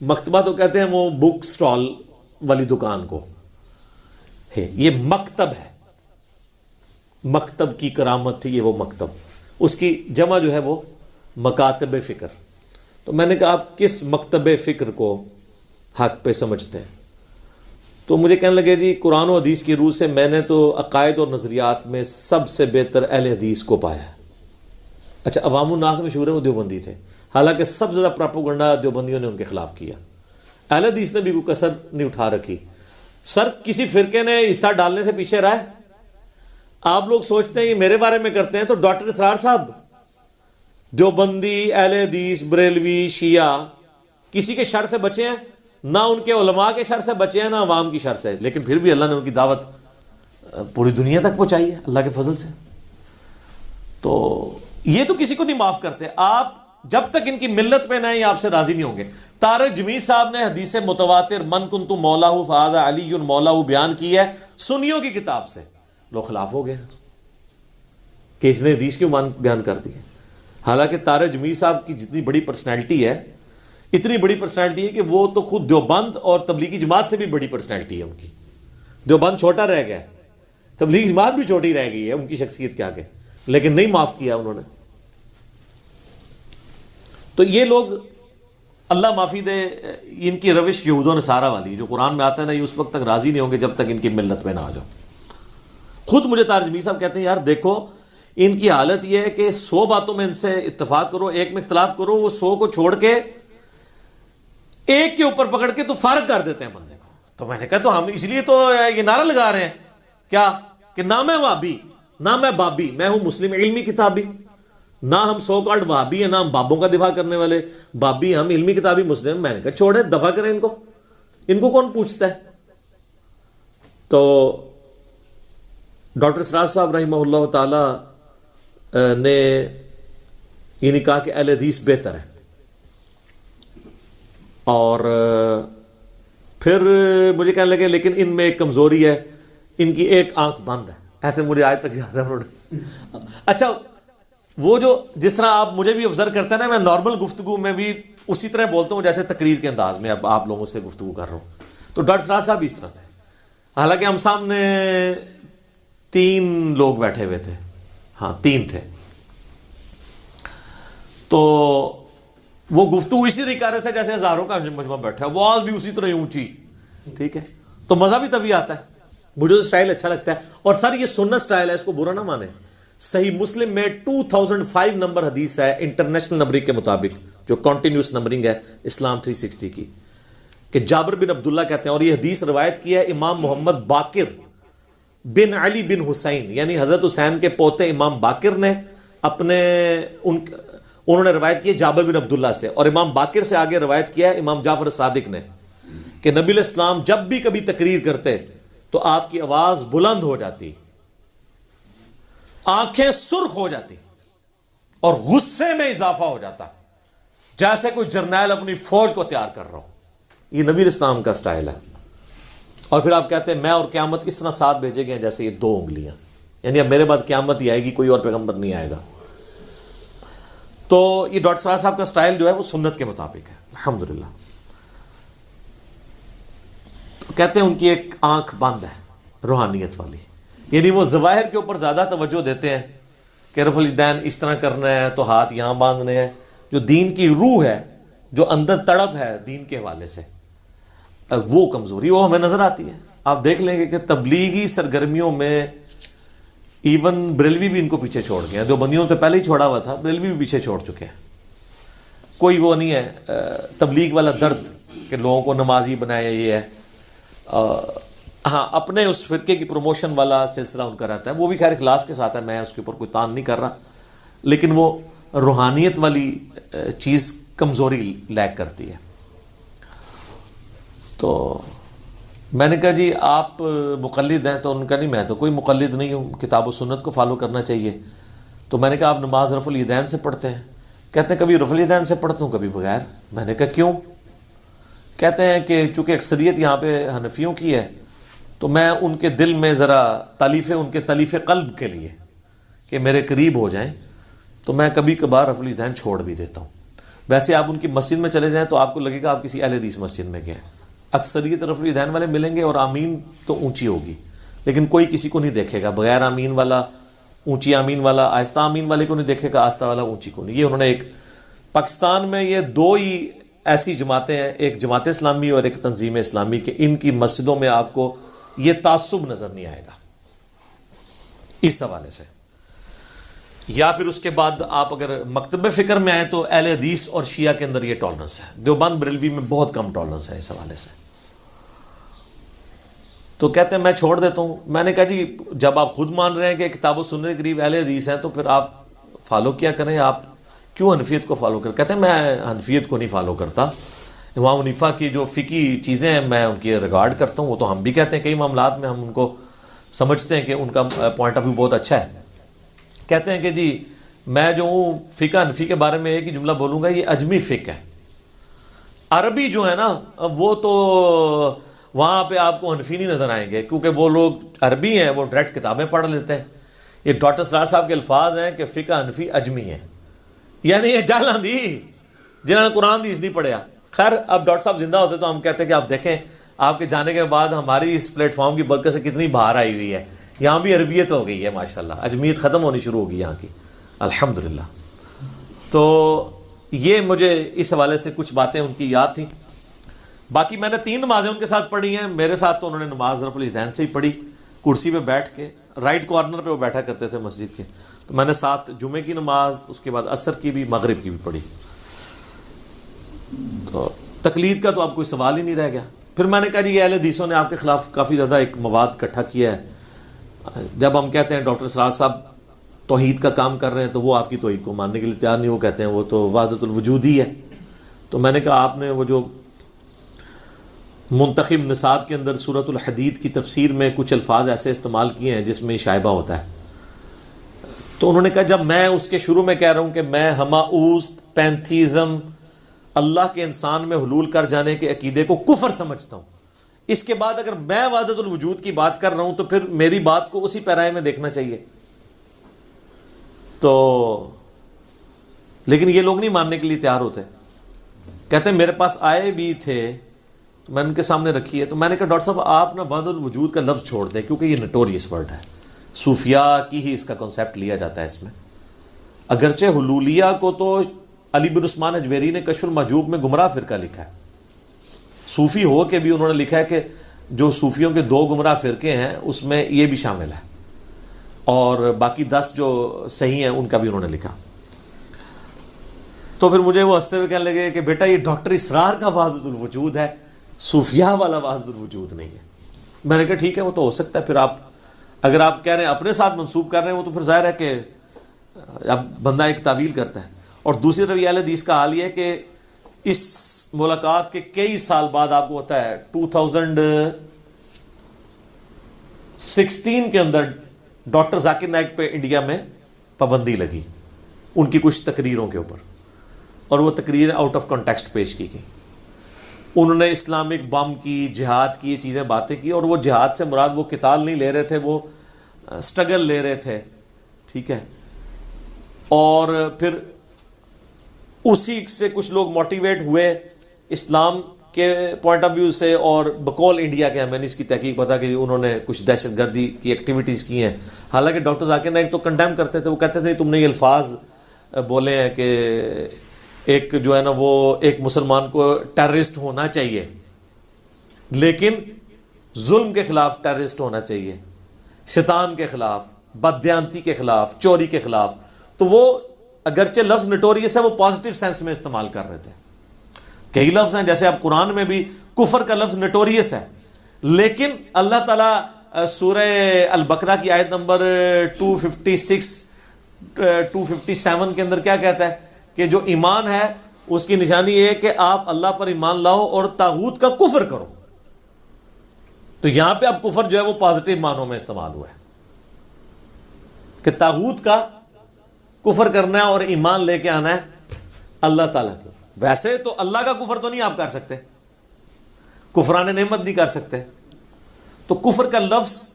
مکتبہ تو کہتے ہیں وہ بک سٹال والی دکان کو ہے، یہ مکتب ہے، مکتب کی کرامت تھی یہ وہ مکتب، اس کی جمع جو ہے وہ مکاتب فکر. تو میں نے کہا آپ کس مکتب فکر کو حق پہ سمجھتے ہیں؟ تو مجھے کہنے لگے جی قرآن و حدیث کی روح سے میں نے تو عقائد اور نظریات میں سب سے بہتر اہل حدیث کو پایا ہے. اچھا، عوام الناس میں مشہور ہے وہ دیوبندی تھے، حالانکہ سب سے زیادہ پراپوگنڈا دیوبندیوں نے ان کے خلاف کیا. اہل حدیث نے بھی کوئی کسر نہیں اٹھا رکھی. سر کسی فرقے نے حصہ ڈالنے سے پیچھے رہا ہے؟ آپ لوگ سوچتے ہیں یہ میرے بارے میں کرتے ہیں، تو ڈاکٹر اسرار صاحب دیوبندی، اہل حدیث، بریلوی، شیعہ کسی کے شر سے بچے ہیں؟ نہ ان کے علماء کے شر سے بچے ہیں، نہ عوام کی شر سے، لیکن پھر بھی اللہ نے ان کی دعوت پوری دنیا تک پہنچائی ہے اللہ کے فضل سے. تو یہ تو کسی کو نہیں معاف کرتے. آپ جب تک ان کی ملت پہ نہ ہیں آپ سے راضی نہیں ہوں گے. طارق جمیل صاحب نے حدیث متواتر من کنت مولاہ فہذا علی مولاہ بیان کی ہے سنیوں کی کتاب سے، لوگ خلاف ہو گئے کہ اس نے حدیث کیوں بیان کر دی ہے. حالانکہ طارق جمیل صاحب کی جتنی بڑی پرسنالٹی ہے، اتنی بڑی پرسنالٹی ہے کہ وہ تو خود دیوبند اور تبلیغی جماعت سے بھی بڑی پرسنالٹی ہے ان کی. دیوبند چھوٹا رہ گیا، تبلیغی جماعت بھی چھوٹی رہ گئی ہے ان کی شخصیت کے آگے، لیکن نہیں معاف کیا انہوں نے. تو یہ لوگ اللہ معافی دے، ان کی روش یہود و نصارہ والی جو قرآن میں آتا ہے نا، یہ اس وقت تک راضی نہیں ہوں گے جب تک ان کی ملت میں نہ آ جاؤ. خود مجھے طارق جمیل صاحب کہتے ہیں یار دیکھو ان کی حالت یہ ہے کہ 100 باتوں میں ان سے اتفاق کرو، ایک میں اختلاف کرو، وہ 100 کو چھوڑ کے ایک کے اوپر پکڑ کے تو فارغ کر دیتے ہیں بندے کو. تو میں نے کہا تو ہم اس لیے تو یہ نعرہ لگا رہے ہیں کیا کہ نہ میں وہابی نہ میں بابی، میں ہوں مسلم علمی کتابی. نہ ہم سو کالڈ وہابی ہیں، نہ ہم بابوں کا دفاع کرنے والے بابی، ہم علمی کتابی مسلم. میں نے کہا چھوڑے، دفاع کریں ان کو کون پوچھتا ہے. تو ڈاکٹر اسرار صاحب رحمہ اللہ تعالی نے یہ نہیں کہا کہ اہل حدیث بہتر ہے، اور پھر مجھے کہنے لگے لیکن ان میں ایک کمزوری ہے، ان کی ایک آنکھ بند ہے. ایسے مجھے آج تک یاد ہے انہوں نے. اچھا وہ جو جس طرح آپ مجھے بھی آبزرو کرتے ہیں نا، میں نارمل گفتگو میں بھی اسی طرح بولتا ہوں جیسے تقریر کے انداز میں اب آپ لوگوں سے گفتگو کر رہا ہوں. تو ڈاکٹر اسرار صاحب اس طرح تھے، حالانکہ ہم سامنے 3 لوگ بیٹھے ہوئے تھے، ہاں 3 تھے. تو وہ گفتگو اسی طرح کر رہے تھے جیسے ہزاروں کا مجمع بیٹھا ہے، آواز بھی اسی طرح اونچی، ٹھیک ہے. تو مزہ بھی تبھی آتا ہے، مجھے تو سٹائل اچھا لگتا ہے. اور سر یہ سنت سٹائل ہے، اس کو برا نہ مانے. صحیح مسلم میں 2005 نمبر حدیث ہے انٹرنیشنل نمبرنگ کے مطابق، جو کنٹینیوس نمبرنگ ہے اسلام 360 کی، کہ جابر بن عبداللہ کہتے ہیں، اور یہ حدیث روایت کی ہے امام محمد باقر بن علی بن حسین، یعنی حضرت حسین کے پوتے امام باقر نے انہوں نے روایت کی ہے جابر بن عبداللہ سے، اور امام باقر سے آگے روایت کیا ہے امام جعفر صادق نے کہ نبی علیہ السلام جب بھی کبھی تقریر کرتے تو آپ کی آواز بلند ہو جاتی، آنکھیں سرخ ہو جاتی اور غصے میں اضافہ ہو جاتا، جیسے کوئی جرنیل اپنی فوج کو تیار کر رہا ہو. یہ نبی علیہ السلام کا سٹائل ہے. اور پھر آپ کہتے ہیں میں اور قیامت اس طرح ساتھ بھیجے گئے ہیں جیسے یہ 2 انگلیاں، یعنی اب میرے بعد قیامت ہی آئے گی، کوئی اور پیغمبر نہیں آئے گا. تو یہ ڈاکٹر صاحب صاحب کا سٹائل جو ہے وہ سنت کے مطابق ہے الحمدللہ. تو کہتے ہیں ان کی ایک آنکھ بند ہے روحانیت والی، یعنی وہ ظواہر کے اوپر زیادہ توجہ دیتے ہیں کہ رفع الیدین اس طرح کرنا ہے تو ہاتھ یہاں باندھنے ہیں. جو دین کی روح ہے، جو اندر تڑپ ہے دین کے حوالے سے، وہ کمزوری وہ ہمیں نظر آتی ہے. آپ دیکھ لیں گے کہ تبلیغی سرگرمیوں میں ایون بریلوی بھی ان کو پیچھے چھوڑ گئے ہیں. دیوبندیوں تو پہلے ہی چھوڑا ہوا تھا، بریلوی بھی پیچھے چھوڑ چکے ہیں. کوئی وہ نہیں ہے تبلیغ والا درد کہ لوگوں کو نمازی بنایا، یہ ہے. ہاں اپنے اس فرقے کی پروموشن والا سلسلہ ان کا رہتا ہے، وہ بھی خیر اخلاص کے ساتھ ہے، میں اس کے اوپر کوئی تان نہیں کر رہا، لیکن وہ روحانیت والی چیز کمزوری لیک کرتی ہے. تو میں نے کہا جی آپ مقلد ہیں، تو ان کا نہیں میں تو کوئی مقلد نہیں ہوں، کتاب و سنت کو فالو کرنا چاہیے. تو میں نے کہا آپ نماز رفع الیدین سے پڑھتے ہیں؟ کہتے ہیں کبھی رفع الیدین سے پڑھتا ہوں کبھی بغیر. میں نے کہا کیوں؟ کہتے ہیں کہ چونکہ اکثریت یہاں پہ حنفیوں کی ہے تو میں ان کے دل میں ذرا ان کے تلیف قلب کے لیے کہ میرے قریب ہو جائیں تو میں کبھی کبھار رفع الیدین چھوڑ بھی دیتا ہوں. ویسے آپ ان کی مسجد میں چلے جائیں تو آپ کو لگے گا آپ کسی اہل حدیث مسجد میں گئے. اکثریت رفع دین والے ملیں گے اور آمین تو اونچی ہوگی، لیکن کوئی کسی کو نہیں دیکھے گا بغیر آمین والا، اونچی آمین والا آہستہ آمین والے کو نہیں دیکھے گا، آہستہ والا اونچی کو نہیں. یہ انہوں نے ایک پاکستان میں یہ دو ہی ایسی جماعتیں ہیں، ایک جماعت اسلامی اور ایک تنظیم اسلامی، کہ ان کی مسجدوں میں آپ کو یہ تعصب نظر نہیں آئے گا اس حوالے سے. یا پھر اس کے بعد آپ اگر مکتب فکر میں آئیں تو اہل حدیث اور شیعہ کے اندر یہ ٹالرنس ہے. دیوبند بریلوی میں بہت کم ٹالرنس ہے اس حوالے سے. تو کہتے ہیں میں چھوڑ دیتا ہوں. میں نے کہا جی جب آپ خود مان رہے ہیں کہ کتاب و سنت کے قریب اہل حدیث ہیں تو پھر آپ فالو کیا کریں، آپ کیوں حنفیت کو فالو کریں؟ کہتے ہیں میں حنفیت کو نہیں فالو کرتا، امام حنیفہ کی جو فقہی چیزیں ہیں میں ان کی ریگارڈ کرتا ہوں. وہ تو ہم بھی کہتے ہیں کئی معاملات میں ہم ان کو سمجھتے ہیں کہ ان کا پوائنٹ آف ویو بہت اچھا ہے. کہتے ہیں کہ جی میں جو ہوں فقہ حنفی کے بارے میں ایک ہی جملہ بولوں گا، یہ اجمی فقہ ہے. عربی جو ہے نا وہ تو وہاں پہ آپ کو حنفی نہیں نظر آئیں گے، کیونکہ وہ لوگ عربی ہیں، وہ ڈائریکٹ کتابیں پڑھ لیتے ہیں. یہ ڈاکٹر سرار صاحب کے الفاظ ہیں کہ فقہ حنفی اجمی ہے، یعنی یہ جہلاں دی جنہوں نے قرآن حدیث نہیں پڑھیا. خیر اب ڈاکٹر صاحب زندہ ہوتے تو ہم کہتے ہیں کہ آپ دیکھیں آپ کے جانے کے بعد ہماری اس پلیٹ فارم کی برکت سے کتنی باہر آئی ہوئی ہے، یہاں بھی عربیت ہو گئی ہے ماشاءاللہ، اجمیت ختم ہونی شروع ہوگی یہاں کی الحمدللہ. تو یہ مجھے اس حوالے سے کچھ باتیں ان کی یاد تھیں. باقی میں نے 3 نمازیں ان کے ساتھ پڑھی ہیں. میرے ساتھ تو انہوں نے نماز رفع الیدین سے ہی پڑھی، کرسی پہ بیٹھ کے، رائٹ کارنر پہ وہ بیٹھا کرتے تھے مسجد کے. تو میں نے ساتھ جمعے کی نماز، اس کے بعد عصر کی بھی، مغرب کی بھی پڑھی. تو تقلید کا تو اب کوئی سوال ہی نہیں رہ گیا. پھر میں نے کہا جی یہ اہل حدیثوں نے آپ کے خلاف کافی زیادہ ایک مواد اکٹھا کیا ہے. جب ہم کہتے ہیں ڈاکٹر سرار صاحب توحید کا کام کر رہے ہیں تو وہ آپ کی توحید کو ماننے کے لیے تیار نہیں. وہ کہتے ہیں وہ تو وحدت الوجود ہی ہے. تو میں نے کہا آپ نے وہ جو منتخب نصاب کے اندر سورۃ الحدید کی تفسیر میں کچھ الفاظ ایسے استعمال کیے ہیں جس میں شائبہ ہوتا ہے. تو انہوں نے کہا جب میں اس کے شروع میں کہہ رہا ہوں کہ میں ہماؤست پینتھیزم، اللہ کے انسان میں حلول کر جانے کے عقیدے کو کفر سمجھتا ہوں، اس کے بعد اگر میں وحدت الوجود کی بات کر رہا ہوں تو پھر میری بات کو اسی پیرائے میں دیکھنا چاہیے. تو لیکن یہ لوگ نہیں ماننے کے لیے تیار ہوتے. کہتے ہیں میرے پاس آئے بھی تھے تو میں ان کے سامنے رکھی ہے. تو میں نے کہا ڈاکٹر صاحب آپ نا وحدت الوجود کا لفظ چھوڑ دیں کیونکہ یہ نٹوریس ورڈ ہے، صوفیاء کی ہی اس کا کنسیپٹ لیا جاتا ہے اس میں. اگرچہ حلولیہ کو تو علی بن عثمان اجویری نے کشف المحجوب میں گمراہ فرقہ لکھا ہے، صوفی ہو کے بھی انہوں نے لکھا ہے کہ جو صوفیوں کے 2 گمراہ فرقے ہیں اس میں یہ بھی شامل ہے، اور باقی 10 جو صحیح ہیں ان کا بھی انہوں نے لکھا. تو پھر مجھے وہ ہنستے ہوئے کہنے لگے کہ بیٹا یہ ڈاکٹر اسرار کا وحدت الوجود ہے، صوفیاء والا وحدت الوجود نہیں ہے. میں نے کہا ٹھیک ہے وہ تو ہو سکتا ہے. پھر آپ اگر آپ کہہ رہے ہیں اپنے ساتھ منسوب کر رہے ہیں وہ تو پھر ظاہر ہے کہ اب بندہ ایک تعویل کرتا ہے. اور دوسری طرف اہل حدیث کا حال یہ ہے کہ اس ملاقات کے کئی سال بعد آپ کو ہوتا ہے 2016 کے اندر ڈاکٹر ذاکر نائک پہ انڈیا میں پابندی لگی ان کی کچھ تقریروں کے اوپر، اور وہ تقریر آؤٹ آف کانٹیکسٹ پیش کی گئی. انہوں نے اسلامک بم کی، جہاد کی، یہ چیزیں باتیں کی، اور وہ جہاد سے مراد وہ قتال نہیں لے رہے تھے، وہ سٹرگل لے رہے تھے. ٹھیک ہے. اور پھر اسی سے کچھ لوگ موٹیویٹ ہوئے اسلام کے پوائنٹ آف ویو سے، اور بقول انڈیا کے، میں نے اس کی تحقیق پتا کہ انہوں نے کچھ دہشت گردی کی ایکٹیویٹیز کی ہیں. حالانکہ ڈاکٹر ذاکر نائک تو کنڈیم کرتے تھے، وہ کہتے تھے تم نے یہ الفاظ بولے ہیں کہ ایک جو ہے نا وہ ایک مسلمان کو ٹیررسٹ ہونا چاہیے لیکن ظلم کے خلاف ٹیررسٹ ہونا چاہیے، شیطان کے خلاف، بددیانتی کے خلاف، چوری کے خلاف. تو وہ اگرچہ لفظ نٹوریس ہے وہ پازیٹیو سینس میں استعمال کر رہے تھے. کئی لفظ ہیں جیسے اب قرآن میں بھی کفر کا لفظ نٹوریس ہے، لیکن اللہ تعالیٰ سورہ البقرہ کی آیت نمبر 256 257 کے اندر کیا کہتا ہے کہ جو ایمان ہے اس کی نشانی یہ ہے کہ آپ اللہ پر ایمان لاؤ اور طاغوت کا کفر کرو. تو یہاں پہ اب کفر جو ہے وہ پازیٹیو معنوں میں استعمال ہوا ہے کہ طاغوت کا کفر کرنا ہے اور ایمان لے کے آنا ہے اللہ تعالیٰ کو. ویسے تو اللہ کا کفر تو نہیں آپ کر سکتے، کفران نعمت نہیں کر سکتے. تو کفر کا لفظ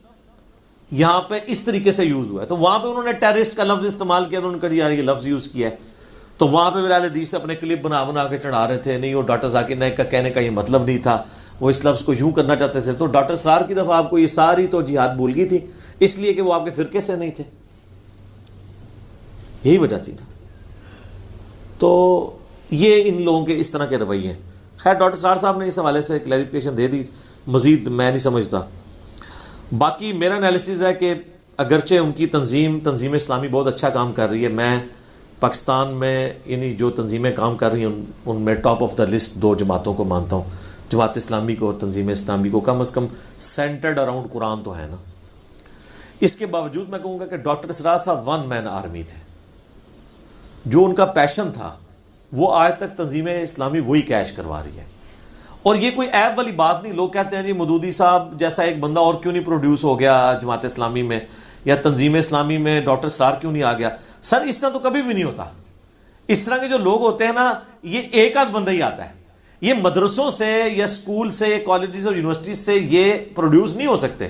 یہاں پہ اس طریقے سے یوز ہوا ہے. تو وہاں پہ انہوں نے ٹیررسٹ کا لفظ استعمال کیا، تو انہوں نے کہا یار یہ لفظ یوز کیا ہے. تو وہاں پہ اہل حدیث اپنے کلپ بنا بنا کے چڑھا رہے تھے، نہیں وہ ڈاکٹر ذاکر نائک کا کہنے کا یہ مطلب نہیں تھا، وہ اس لفظ کو یوں کرنا چاہتے تھے. تو ڈاکٹر اسرار کی دفعہ آپ کو یہ ساری تو جہاد بھول گئی تھی، اس لیے کہ وہ آپ کے فرقے سے نہیں تھے، یہی وجہ تھی نا. تو یہ ان لوگوں کے اس طرح کے رویے ہیں. خیر ڈاکٹر اسرار صاحب نے اس حوالے سے کلیریفیکیشن دے دی، مزید میں نہیں سمجھتا. باقی میرا انالیسز ہے کہ اگرچہ ان کی تنظیم اسلامی بہت اچھا کام کر رہی ہے، میں پاکستان میں یعنی جو تنظیمیں کام کر رہی ہیں ان میں ٹاپ آف دا لسٹ 2 جماعتوں کو مانتا ہوں، جماعت اسلامی کو اور تنظیم اسلامی کو. کم از کم سینٹرڈ اراؤنڈ قرآن تو ہے نا. اس کے باوجود میں کہوں گا کہ ڈاکٹر اسرار صاحب 1 مین آرمی تھے. جو ان کا پیشن تھا وہ آج تک تنظیم اسلامی وہی کیش کروا رہی ہے. اور یہ کوئی عیب والی بات نہیں. لوگ کہتے ہیں جی مودودی صاحب جیسا ایک بندہ اور کیوں نہیں پروڈیوس ہو گیا جماعت اسلامی میں یا تنظیم اسلامی میں، ڈاکٹر اسرار کیوں نہیں آ گیا. سر اس طرح تو کبھی بھی نہیں ہوتا. اس طرح کے جو لوگ ہوتے ہیں نا، یہ ایک آدھ بندہ ہی آتا ہے. یہ مدرسوں سے یا سکول سے، کالجز اور یونیورسٹیز سے یہ پروڈیوس نہیں ہو سکتے.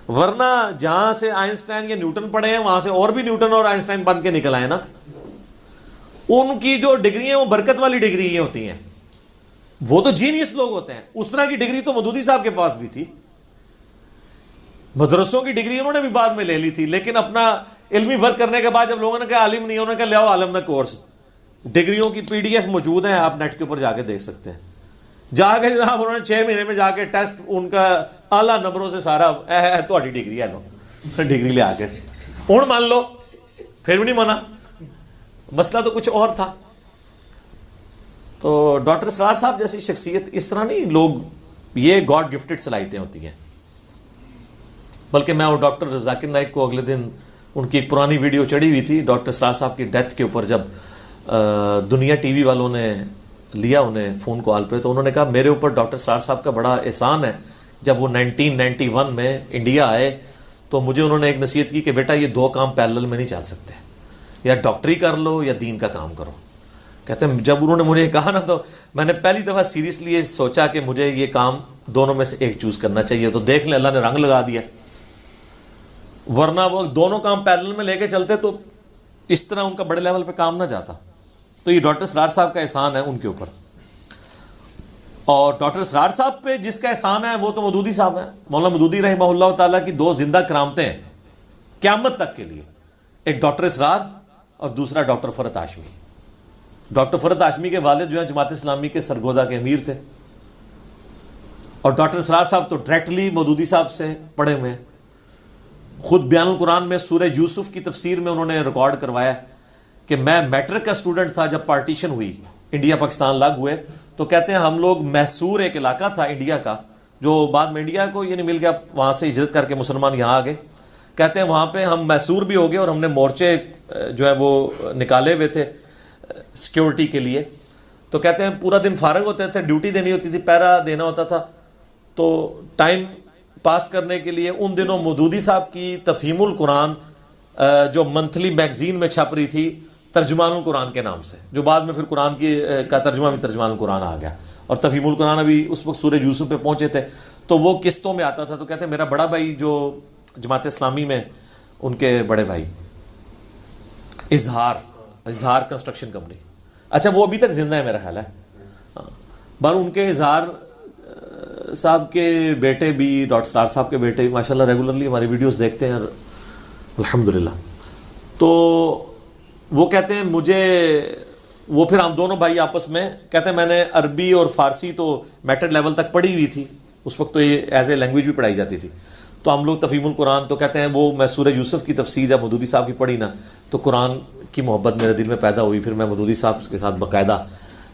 ورنہ جہاں سے آئنسٹائن یا نیوٹن پڑھے ہیں وہاں سے اور بھی نیوٹن اور آئنسٹائن بن کے نکل آئے نا. ان کی جو ڈگری ہیں وہ برکت والی ڈگری ہوتی ہیں، وہ تو جینیس لوگ ہوتے ہیں. اس طرح کی ڈگری تو مودودی صاحب کے پاس بھی تھی. مدرسوں کی ڈگری انہوں نے بھی بعد میں لے لی تھی، لیکن اپنا علمی ورک کرنے کے بعد جب لوگوں نے کہا عالم نہیں، انہوں نے کہا لیاؤ عالم نہ کورس. ڈگریوں کی PDF موجود ہیں، آپ نیٹ کے اوپر جا کے دیکھ سکتے ہیں. جا کے جناب انہوں نے 6 مہینے میں جا کے ٹیسٹ ان کا اعلیٰ نمبروں سے سارا تہاڈی ڈگری ہے، لو ڈگری لے آ کے ہوں مان لو، پھر بھی نہیں مانا. مسئلہ تو کچھ اور تھا. تو ڈاکٹر اسرار صاحب جیسی شخصیت اس طرح نہیں، لوگ یہ گاڈ گفٹڈ صلاحیتیں ہوتی ہیں. بلکہ میں اور ڈاکٹر ذاکر نائک کو اگلے دن ان کی ایک پرانی ویڈیو چڑھی ہوئی تھی ڈاکٹر اسرار صاحب کی ڈیتھ کے اوپر، جب دنیا ٹی وی والوں نے لیا انہیں فون کال پہ، تو انہوں نے کہا میرے اوپر ڈاکٹر اسرار صاحب کا بڑا احسان ہے. جب وہ 1991 میں انڈیا آئے تو مجھے انہوں نے ایک نصیحت کی کہ بیٹا یہ 2 کام پیرلل میں نہیں چل سکتے، یا ڈاکٹری کر لو یا دین کا کام کرو. کہتے ہیں جب انہوں نے مجھے یہ کہا نا تو میں نے پہلی دفعہ سیریسلی یہ سوچا کہ مجھے یہ کام دونوں میں سے ایک چوز کرنا چاہیے. تو دیکھ لیں اللہ نے رنگ لگا دیا. ورنہ وہ دونوں کام پیرلل میں لے کے چلتے تو اس طرح ان کا بڑے لیول پہ کام نہ جاتا. تو یہ ڈاکٹر اسرار صاحب کا احسان ہے ان کے اوپر. اور ڈاکٹر اسرار صاحب پہ جس کا احسان ہے وہ تو مودودی صاحب ہیں. مولانا مودودی رحمہ اللہ تعالیٰ کی 2 زندہ کرامتیں ہیں قیامت تک کے لیے، ایک ڈاکٹر اسرار اور دوسرا ڈاکٹر فرحت ہاشمی. ڈاکٹر فرحت ہاشمی کے والد جو ہیں جماعت اسلامی کے سرگودا کے امیر تھے، اور ڈاکٹر اسرار صاحب تو ڈائریکٹلی مودودی صاحب سے پڑھے ہوئے ہیں. خود بیان القرآن میں سورہ یوسف کی تفسیر میں انہوں نے ریکارڈ کروایا کہ میں میٹرک کا اسٹوڈنٹ تھا جب پارٹیشن ہوئی، انڈیا پاکستان الگ ہوئے. تو کہتے ہیں ہم لوگ محصور ایک علاقہ تھا انڈیا کا جو بعد میں انڈیا کو یہ نہیں مل گیا، وہاں سے ہجرت کر کے مسلمان یہاں آ گئے. کہتے ہیں وہاں پہ ہم محصور بھی ہو گئے اور ہم نے مورچے جو ہے وہ نکالے ہوئے تھے سیکیورٹی کے لیے. تو کہتے ہیں پورا دن فارغ ہوتے تھے، ڈیوٹی دینی ہوتی تھی، پہرا دینا ہوتا تھا. تو ٹائم پاس کرنے کے لیے ان دنوں مودودی صاحب کی تفہیم القرآن جو منتھلی میگزین میں چھپ رہی تھی ترجمان القرآن کے نام سے، جو بعد میں پھر قرآن کا ترجمہ بھی ترجمان القرآن آ گیا، اور تفہیم القرآن ابھی اس وقت سورہ یوسف پہ پہنچے تھے تو وہ قسطوں میں آتا تھا. تو کہتے ہیں میرا بڑا بھائی جو جماعت اسلامی میں ان کے بڑے بھائی اظہار کنسٹرکشن کمپنی، اچھا وہ ابھی تک زندہ ہے میرا خیال ہے. بار ان کے اظہار صاحب کے بیٹے بھی، ڈاکٹر اسرار صاحب کے بیٹے بھی ماشاءاللہ ریگولرلی ہماری ویڈیوز دیکھتے ہیں الحمدللہ. تو وہ کہتے ہیں مجھے، وہ پھر ہم دونوں بھائی آپس میں کہتے ہیں میں نے عربی اور فارسی تو میٹرک لیول تک پڑھی ہوئی تھی، اس وقت تو یہ ایز اے لینگویج بھی پڑھائی جاتی تھی. تو ہم لوگ تفہیم القرآن، تو کہتے ہیں وہ میں سورہ یوسف کی تفسیر جب مودودی صاحب کی پڑھی نا تو قرآن کی محبت میرے دل میں پیدا ہوئی. پھر میں مودودی صاحب کے ساتھ باقاعدہ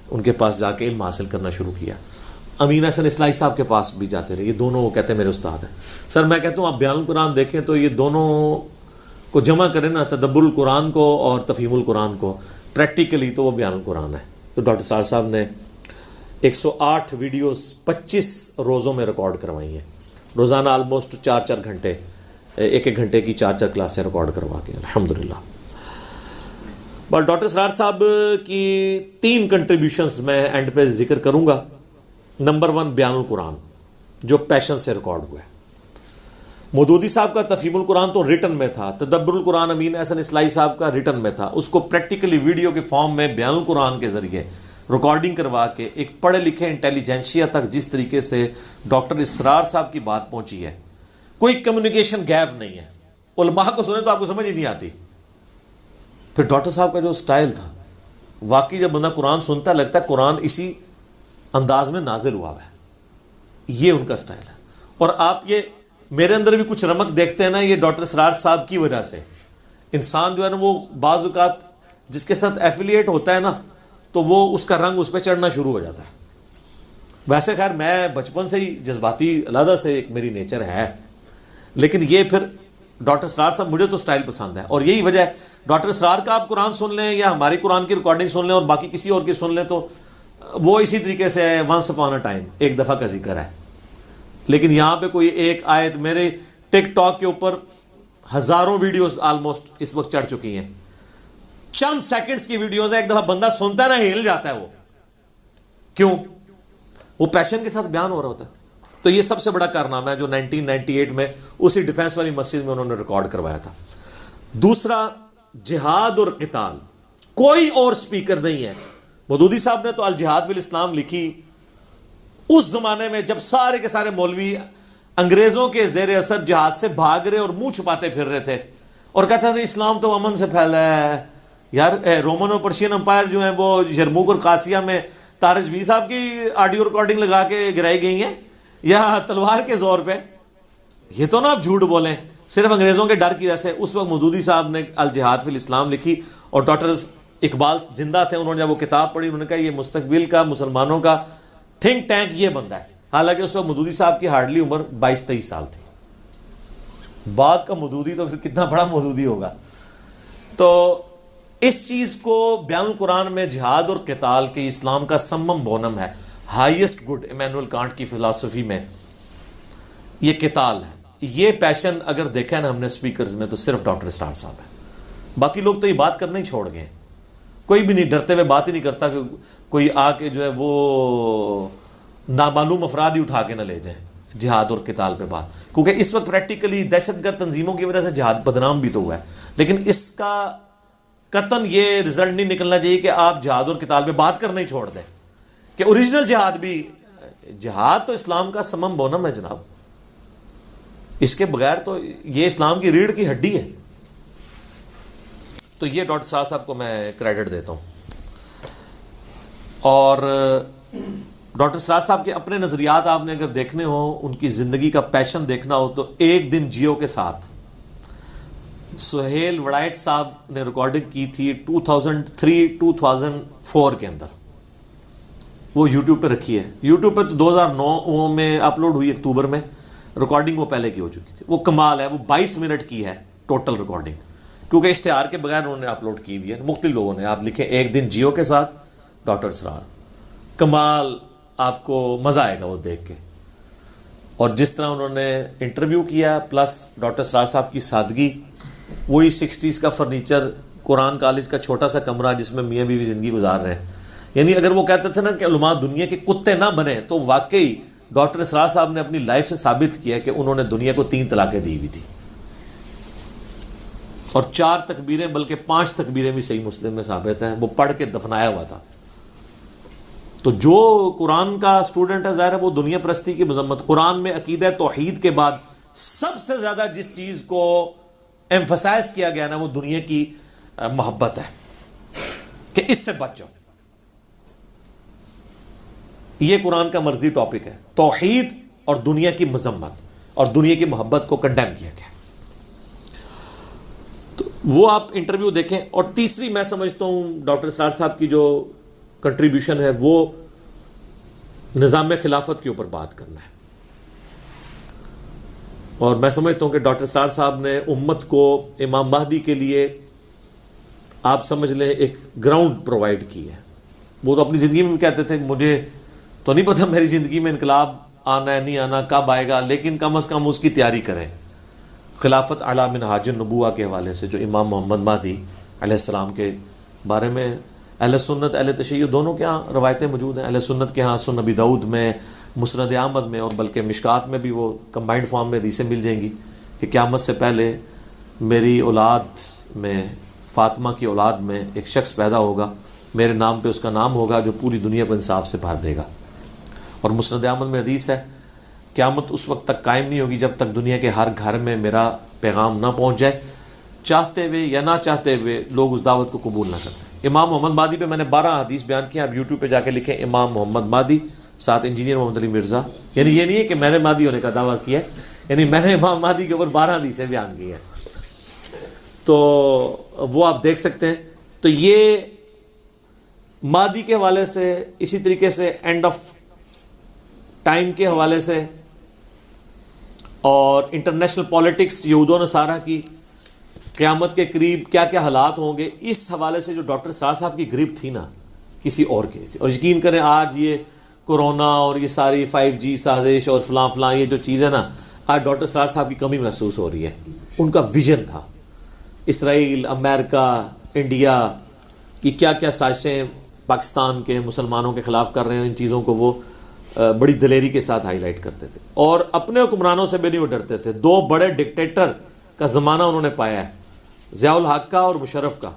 ان کے پاس جا کے علم حاصل کرنا شروع کیا. امین حسن اصلاحی صاحب کے پاس بھی جاتے رہے. یہ دونوں وہ کہتے ہیں میرے استاد ہیں. سر میں کہتا ہوں آپ بیان القرآن دیکھیں تو یہ دونوں کو جمع کریں نا، تدبر القرآن کو اور تفہیم القرآن کو، پریکٹیکلی تو وہ بیان القرآن ہے. تو ڈاکٹر اسرار صاحب نے 108 ویڈیوز 25 روزوں میں ریکارڈ کروائی ہیں، روزانہ آلموسٹ 4 گھنٹے، ایک گھنٹے کی 4 کلاسیں ریکارڈ کروا کے الحمدللہ. اور ڈاکٹر اسرار صاحب کی 3 کنٹریبیوشنز میں اینڈ پہ ذکر کروں گا. نمبر 1 بیان القرآن جو پیشن سے ریکارڈ ہوا ہے. مودودی صاحب کا تفہیم القرآن تو ریٹن میں تھا، تدبر القرآن امین احسن اصلاحی صاحب کا ریٹن میں تھا، اس کو پریکٹیکلی ویڈیو کے فارم میں بیان القرآن کے ذریعے ریکارڈنگ کروا کے ایک پڑھے لکھے انٹیلیجنشیا تک جس طریقے سے ڈاکٹر اسرار صاحب کی بات پہنچی ہے، کوئی کمیونیکیشن گیپ نہیں ہے. علماء کو سنیں تو آپ کو سمجھ ہی نہیں آتی. پھر ڈاکٹر صاحب کا جو سٹائل تھا، واقعی جب بندہ قرآن سنتا ہے لگتا ہے قرآن اسی انداز میں نازل ہوا ہے. یہ ان کا سٹائل ہے. اور آپ یہ میرے اندر بھی کچھ رمق دیکھتے ہیں نا، یہ ڈاکٹر اسرار صاحب کی وجہ سے. انسان جو ہے نا وہ بعض اوقات جس کے ساتھ ایفیلیٹ ہوتا ہے نا تو وہ اس کا رنگ اس پہ چڑھنا شروع ہو جاتا ہے. ویسے خیر میں بچپن سے ہی جذباتی علیحدہ سے ایک میری نیچر ہے، لیکن یہ پھر ڈاکٹر اسرار صاحب مجھے تو سٹائل پسند ہے. اور یہی وجہ ہے ڈاکٹر اسرار کا آپ قرآن سن لیں یا ہماری قرآن کی ریکارڈنگ سن لیں اور باقی کسی اور کی سن لیں تو وہ اسی طریقے سے ہے، ونس اپان اے ٹائم، ایک دفعہ کا ذکر ہے. لیکن یہاں پہ کوئی ایک آیت، میرے ٹک ٹاک کے اوپر ہزاروں ویڈیوز آلموسٹ اس وقت چڑھ چکی ہیں، چند سیکنڈز کی ویڈیوز ہے، ایک دفعہ بندہ سنتا ہے نا ہل جاتا ہے. وہ کیوں؟ وہ پیشن کے ساتھ بیان ہو رہا ہوتا ہے. تو یہ سب سے بڑا کارنامہ ہے جو 1998 میں اسی ڈیفینس والی مسجد میں انہوں نے ریکارڈ کروایا تھا. دوسرا، جہاد اور قتال، کوئی اور سپیکر نہیں ہے. مودودی صاحب نے تو الجہاد فی الاسلام لکھی اس زمانے میں جب سارے کے سارے مولوی انگریزوں کے زیر اثر جہاد سے بھاگ رہے اور منہ چھپاتے پھر رہے تھے اور کہتے تھے اسلام تو امن سے پھیلا ہے. یار رومن اور پرشین امپائر جو ہیں وہ یرموک اور قادسیہ میں طارق جبی صاحب کی آڈیو ریکارڈنگ لگا کے گرائی گئی ہیں یا تلوار کے زور پہ؟ یہ تو نا آپ جھوٹ بولیں صرف انگریزوں کے ڈر کی وجہ سے. اس وقت مودودی صاحب نے الجہاد فی الاسلام لکھی اور ڈاکٹر اقبال زندہ تھے، انہوں نے جب وہ کتاب پڑھی انہوں نے کہا یہ مستقبل کا مسلمانوں کا تھنک ٹینک یہ بندہ ہے. حالانکہ اس وقت مودودی صاحب کی ہارڈلی عمر 22-23 سال تھی. بعد کا مودودی تو پھر کتنا بڑا مودودی ہوگا. تو اس چیز کو بیان القرآن میں جہاد اور قتال کے اسلام کا سمم بونم ہے، ہائیسٹ گڈ ایمینول کانٹ کی فلسفی میں یہ قتال ہے. یہ پیشن اگر دیکھا نا ہم نے سپیکرز میں تو صرف ڈاکٹر اسرار صاحب ہے. باقی لوگ تو یہ بات کرنا ہی چھوڑ گئے، کوئی بھی نہیں، ڈرتے ہوئے بات ہی نہیں کرتا کہ کوئی آ کے جو ہے وہ نامعلوم افراد ہی اٹھا کے نہ لے جائیں جہاد اور قتال پہ بات. کیونکہ اس وقت پریکٹیکلی دہشت گرد تنظیموں کی وجہ سے جہاد بدنام بھی تو ہوا ہے، لیکن اس کا قطعاً یہ رزلٹ نہیں نکلنا چاہیے کہ آپ جہاد اور قتال پہ بات کرنا ہی چھوڑ دیں کہ اوریجنل جہاد بھی، جہاد تو اسلام کا سمم بونم ہے جناب. اس کے بغیر تو یہ اسلام کی ریڑھ کی ہڈی ہے. تو یہ ڈاکٹر اسرار صاحب کو میں کریڈٹ دیتا ہوں. اور ڈاکٹر اسرار صاحب کے اپنے نظریات آپ نے اگر دیکھنے ہوں، ان کی زندگی کا پیشن دیکھنا ہو تو ایک دن جیو کے ساتھ سہیل وڑائٹ صاحب نے ریکارڈنگ کی تھی 2003-2004 کے اندر. وہ یوٹیوب پہ رکھی ہے. یوٹیوب پہ تو 2009 میں اپلوڈ ہوئی، اکتوبر میں. ریکارڈنگ وہ پہلے کی ہو چکی تھی. وہ کمال ہے. وہ 22 منٹ کی ہے ٹوٹل ریکارڈنگ، کیونکہ اشتہار کے بغیر انہوں نے اپلوڈ کی ہوئی ہے. مختلف لوگوں نے، آپ لکھیں ایک دن جیو کے ساتھ ڈاکٹر اسرار، کمال. آپ کو مزہ آئے گا وہ دیکھ کے. اور جس طرح انہوں نے انٹرویو کیا پلس ڈاکٹر اسرار صاحب کی سادگی، وہی 60s کا فرنیچر، قرآن کالج کا چھوٹا سا کمرہ جس میں میاں بیوی زندگی گزار رہے ہیں. یعنی اگر وہ کہتے تھے نا کہ علماء دنیا کے کتے نہ بنے، تو واقعی ڈاکٹر اسرار صاحب نے اپنی لائف سے ثابت کیا کہ انہوں نے دنیا کو 3 طلاقیں دی ہوئی تھی اور 4 تکبیریں بلکہ 5 تکبیریں بھی صحیح مسلم میں ثابت ہیں. وہ پڑھ کے دفنایا ہوا تھا. تو جو قرآن کا اسٹوڈنٹ ہے ظاہر ہے وہ دنیا پرستی کی مذمت. قرآن میں عقیدہ توحید کے بعد سب سے زیادہ جس چیز کو ایمفسائز کیا گیا نا وہ دنیا کی محبت ہے کہ اس سے بچ جاؤ. یہ قرآن کا مرضی ٹاپک ہے، توحید اور دنیا کی مذمت اور دنیا کی محبت کو کنڈیم کیا گیا. تو وہ آپ انٹرویو دیکھیں. اور تیسری میں سمجھتا ہوں ڈاکٹر اسرار صاحب کی جو کنٹریبیوشن ہے وہ نظام خلافت کے اوپر بات کرنا ہے. اور میں سمجھتا ہوں کہ ڈاکٹر اسرار صاحب نے امت کو امام مہدی کے لیے آپ سمجھ لیں ایک گراؤنڈ پرووائڈ کی ہے. وہ تو اپنی زندگی میں بھی کہتے تھے مجھے تو نہیں پتہ میری زندگی میں انقلاب آنا ہے نہیں آنا، کب آئے گا، لیکن کم از کم اس کی تیاری کریں. خلافت اعلیٰ منہاج النبوہ کے حوالے سے جو امام محمد مہدی علیہ السلام کے بارے میں اہل سنت اہل تشیع دونوں کے ہاں روایتیں موجود ہیں. اہل سنت کے ہاں سنن نبی داؤد میں، مسند احمد میں، اور بلکہ مشکات میں بھی وہ کمبائنڈ فارم میں حدیثیں مل جائیں گی کہ قیامت سے پہلے میری اولاد میں، فاطمہ کی اولاد میں ایک شخص پیدا ہوگا، میرے نام پہ اس کا نام ہوگا، جو پوری دنیا کو انصاف سے بھر دے گا. اور مسند احمد میں حدیث ہے، قیامت اس وقت تک قائم نہیں ہوگی جب تک دنیا کے ہر گھر میں میرا پیغام نہ پہنچ جائے، چاہتے ہوئے یا نہ چاہتے ہوئے لوگ اس دعوت کو قبول نہ کرتے. امام محمد مہدی پہ میں نے 12 حدیث بیان کیا. آپ یوٹیوب پہ جا کے لکھیں امام محمد مہدی، ساتھ انجینئر محمد علی مرزا. یعنی یہ نہیں ہے کہ میں نے مہدی ہونے کا دعویٰ کیا ہے، یعنی میں نے امام مہدی کے اوپر 12 حدیثیں بیان کی ہیں. تو وہ آپ دیکھ سکتے ہیں. تو یہ مہدی کے حوالے سے، اسی طریقے سے اینڈ آف ٹائم کے حوالے سے، اور انٹرنیشنل پالیٹکس، یہود و نصارہ کی قیامت کے قریب کیا کیا حالات ہوں گے، اس حوالے سے جو ڈاکٹر اسرار صاحب کی گرفت تھی نا، کسی اور کی تھی. اور یقین کریں آج یہ کورونا اور یہ ساری 5G سازش اور فلاں فلاں یہ جو چیزیں نا، آج ڈاکٹر اسرار صاحب کی کمی محسوس ہو رہی ہے. ان کا ویژن تھا اسرائیل، امریکہ، انڈیا کی کیا کیا سازشیں پاکستان کے مسلمانوں کے خلاف کر رہے ہیں، ان چیزوں کو وہ بڑی دلیری کے ساتھ ہائی لائٹ کرتے تھے. اور اپنے حکمرانوں سے بھی نہیں وہ ڈرتے تھے. 2 بڑے ڈکٹیٹر کا زمانہ انہوں نے پایا ہے، ضیاء الحق کا اور مشرف کا،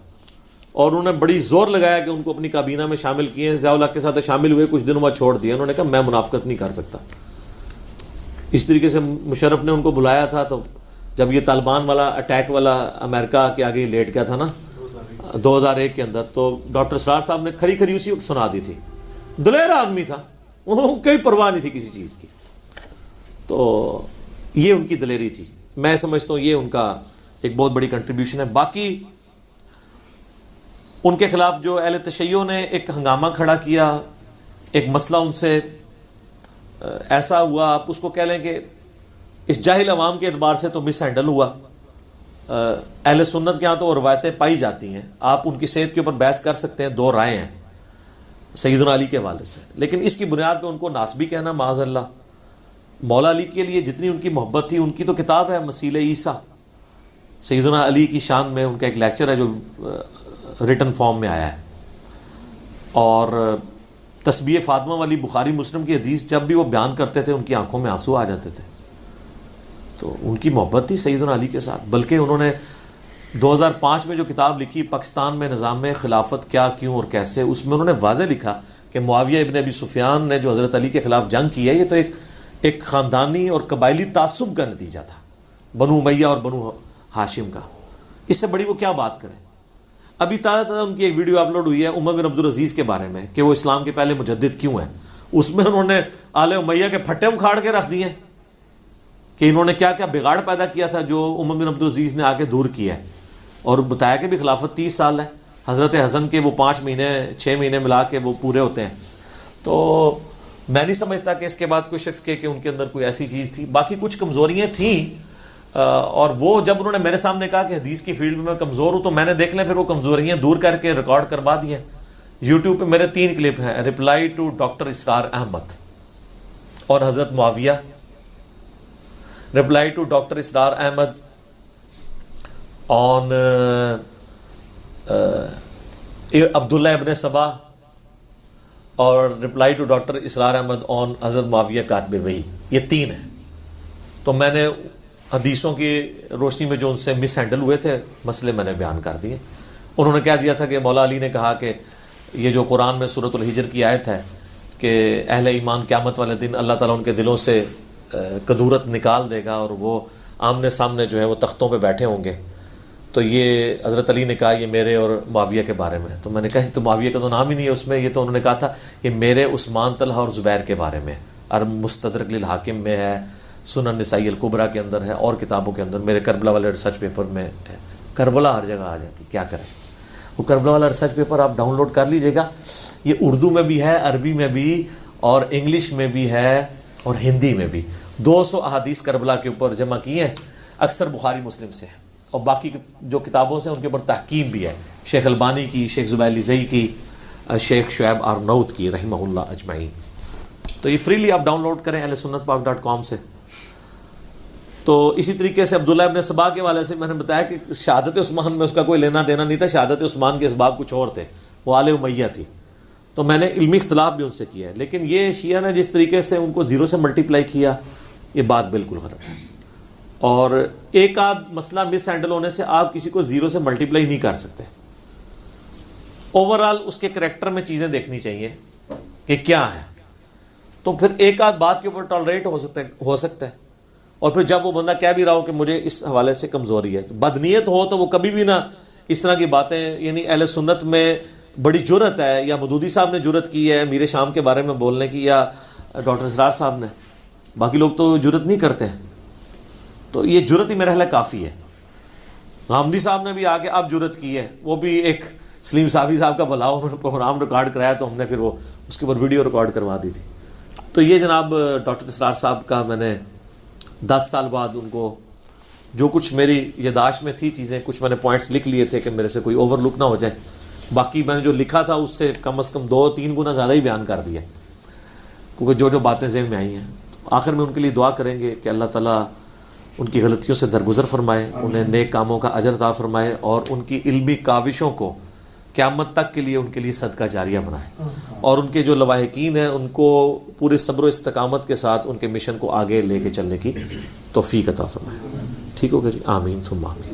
اور انہوں نے بڑی زور لگایا کہ ان کو اپنی کابینہ میں شامل کیے. ضیاء الحق کے ساتھ شامل ہوئے، کچھ دنوں بعد چھوڑ دیا. انہوں نے کہا میں منافقت نہیں کر سکتا. اس طریقے سے مشرف نے ان کو بلایا تھا، تو جب یہ طالبان والا اٹیک والا امریکہ کے آگے لیٹ گیا تھا نا 2001 کے اندر، تو ڈاکٹر اسرار صاحب نے کھری کھری اسی وقت سنا دی تھی. دلیر آدمی تھا، کوئی پرواہ نہیں تھی کسی چیز کی. تو یہ ان کی دلیری تھی. میں سمجھتا ہوں یہ ان کا ایک بہت بڑی کنٹریبیوشن ہے. باقی ان کے خلاف جو اہل تشیع نے ایک ہنگامہ کھڑا کیا، ایک مسئلہ ان سے ایسا ہوا، آپ اس کو کہہ لیں کہ اس جاہل عوام کے اعتبار سے تو مس ہینڈل ہوا. اہل سنت کے ہاں تو وہ روایتیں پائی جاتی ہیں، آپ ان کی صحت کے اوپر بحث کر سکتے ہیں، 2 رائے ہیں سیدنا علی کے حوالے سے، لیکن اس کی بنیاد پہ ان کو ناسبی کہنا معاذ اللہ. مولا علی کے لیے جتنی ان کی محبت تھی، ان کی تو کتاب ہے مسیل عیسیٰ، سیدنا علی کی شان میں ان کا ایک لیکچر ہے جو ریٹن فارم میں آیا ہے. اور تسبیح فاطمہ والی بخاری مسلم کی حدیث جب بھی وہ بیان کرتے تھے ان کی آنکھوں میں آنسو آ جاتے تھے. تو ان کی محبت تھی سیدنا علی کے ساتھ. بلکہ انہوں نے 2005 میں جو کتاب لکھی پاکستان میں نظام خلافت کیا، کیوں اور کیسے، اس میں انہوں نے واضح لکھا کہ معاویہ ابن ابی سفیان نے جو حضرت علی کے خلاف جنگ کی ہے، یہ تو ایک خاندانی اور قبائلی تعصب کا نتیجہ تھا، بنو امیہ اور بنو ہاشم کا. اس سے بڑی وہ کیا بات کریں. ابھی تازہ ان کی ایک ویڈیو اپلوڈ ہوئی ہے عمر بن عبدالعزیز کے بارے میں کہ وہ اسلام کے پہلے مجدد کیوں ہیں. اس میں انہوں نے آل امیہ کے پھٹے اکھاڑ کے رکھ دیے ہیں کہ انہوں نے کیا کیا بگاڑ پیدا کیا تھا جو عمر بن عبدالعزیز نے آگے دور کیا ہے. اور بتایا کہ بھی خلافت 30 سال ہے، حضرت حسن کے وہ 5 مہینے 6 مہینے ملا کے وہ پورے ہوتے ہیں. تو میں نہیں سمجھتا کہ اس کے بعد کوئی شخص کہ ان کے اندر کوئی ایسی چیز تھی. باقی کچھ کمزوریاں تھیں، اور وہ جب انہوں نے میرے سامنے کہا کہ حدیث کی فیلڈ میں کمزور ہوں، تو میں نے دیکھ لیں پھر وہ کمزوریاں دور کر کے ریکارڈ کروا دی ہیں. یوٹیوب پہ میرے 3 کلپ ہیں، رپلائی ٹو ڈاکٹر اسرار احمد اور حضرت معاویہ، رپلائی ٹو ڈاکٹر اسرار احمد آن عبداللہ ابن سبا، اور رپلائی ٹو ڈاکٹر اسرار احمد آن حضرت معاویہ کاتب وحی. یہ 3 ہیں. تو میں نے حدیثوں کی روشنی میں جو ان سے مس ہینڈل ہوئے تھے مسئلے میں نے بیان کر دیے. انہوں نے کہہ دیا تھا کہ مولا علی نے کہا کہ یہ جو قرآن میں سورۃ الحجر کی آیت ہے کہ اہل ایمان قیامت والے دن اللہ تعالیٰ ان کے دلوں سے کدورت نکال دے گا اور وہ آمنے سامنے جو ہے وہ تختوں پہ بیٹھے ہوں گے، تو یہ حضرت علی نے کہا یہ میرے اور معاویہ کے بارے میں. تو میں نے کہا تو معاویہ کا تو نام ہی نہیں ہے اس میں. یہ تو انہوں نے کہا تھا یہ میرے، عثمان، طلحہ اور زبیر کے بارے میں، اور مستدرک للحاکم میں ہے، سنن نسائی الکبریٰ کے اندر ہے، اور کتابوں کے اندر، میرے کربلا والے ریسرچ پیپر میں ہے. کربلا ہر جگہ آ جاتی، کیا کریں. وہ کربلا والا ریسرچ پیپر آپ ڈاؤن لوڈ کر لیجئے گا. یہ اردو میں بھی ہے، عربی میں بھی، اور انگلش میں بھی ہے، اور ہندی میں بھی. 200 احادیث کربلا کے اوپر جمع کی ہیں، اکثر بخاری مسلم سے ہیں، اور باقی جو کتابوں سے ان کے اوپر تحقیم بھی ہے، شیخ البانی کی، شیخ زبیر زئی کی، شیخ شعیب آرنوت کی رحمہ اللہ اجمعین. تو یہ فریلی آپ ڈاؤن لوڈ کریں ahlsunnatpak.com سے. تو اسی طریقے سے عبداللہ ابن سبا کے والے سے میں نے بتایا کہ شہادت عثمان میں اس کا کوئی لینا دینا نہیں تھا. شہادت عثمان کے اسباب کچھ اور تھے، وہ آل امیہ تھی. تو میں نے علمی اختلاف بھی ان سے کیا ہے. لیکن یہ شیعہ نے جس طریقے سے ان کو 0 سے ملٹیپلائی کیا، یہ بات بالکل غلط ہے. اور ایک آدھ مسئلہ مس ہینڈل ہونے سے آپ کسی کو زیرو سے ملٹیپلائی نہیں کر سکتے. اوور آل اس کے کریکٹر میں چیزیں دیکھنی چاہیے کہ کیا ہے, تو پھر ایک آدھ بات کے اوپر ٹالریٹ ہو سکتا ہے. اور پھر جب وہ بندہ کہہ بھی رہا ہو کہ مجھے اس حوالے سے کمزوری ہے, بدنیت ہو تو وہ کبھی بھی نہ اس طرح کی باتیں, یعنی اہل سنت میں بڑی جرت ہے, یا مودودی صاحب نے جرت کی ہے میر شام کے بارے میں بولنے کی, یا ڈاکٹر اسرار صاحب نے, باقی لوگ تو جرت نہیں کرتے. تو یہ جرت ہی میرا خیال کافی ہے. غامدی صاحب نے بھی آگے اب جرت کی ہے, وہ بھی ایک سلیم صافی صاحب کا بھلا, انہوں نے پروگرام ریکارڈ کرایا تو ہم نے پھر وہ اس کے اوپر ویڈیو ریکارڈ کروا دی تھی. تو یہ جناب ڈاکٹر اسرار صاحب کا میں نے 10 سال بعد ان کو جو کچھ میری یاداشت میں تھی چیزیں, کچھ میں نے پوائنٹس لکھ لیے تھے کہ میرے سے کوئی اوور لک نہ ہو جائے, باقی میں نے جو لکھا تھا اس سے کم از کم 2-3 گنا زیادہ ہی بیان کر دیا, کیونکہ جو باتیں ذہن میں آئی ہیں. تو آخر میں ان کے لیے دعا کریں گے کہ اللہ تعالیٰ ان کی غلطیوں سے درگزر فرمائے, انہیں نیک کاموں کا اجر عطا فرمائے, اور ان کی علمی کاوشوں کو قیامت تک کے لیے ان کے لیے صدقہ جاریہ بنائے, اور ان کے جو لواحقین ہیں ان کو پورے صبر و استقامت کے ساتھ ان کے مشن کو آگے لے کے چلنے کی توفیق عطا فرمائے. ٹھیک ہوگا جی, آمین ثم آمین.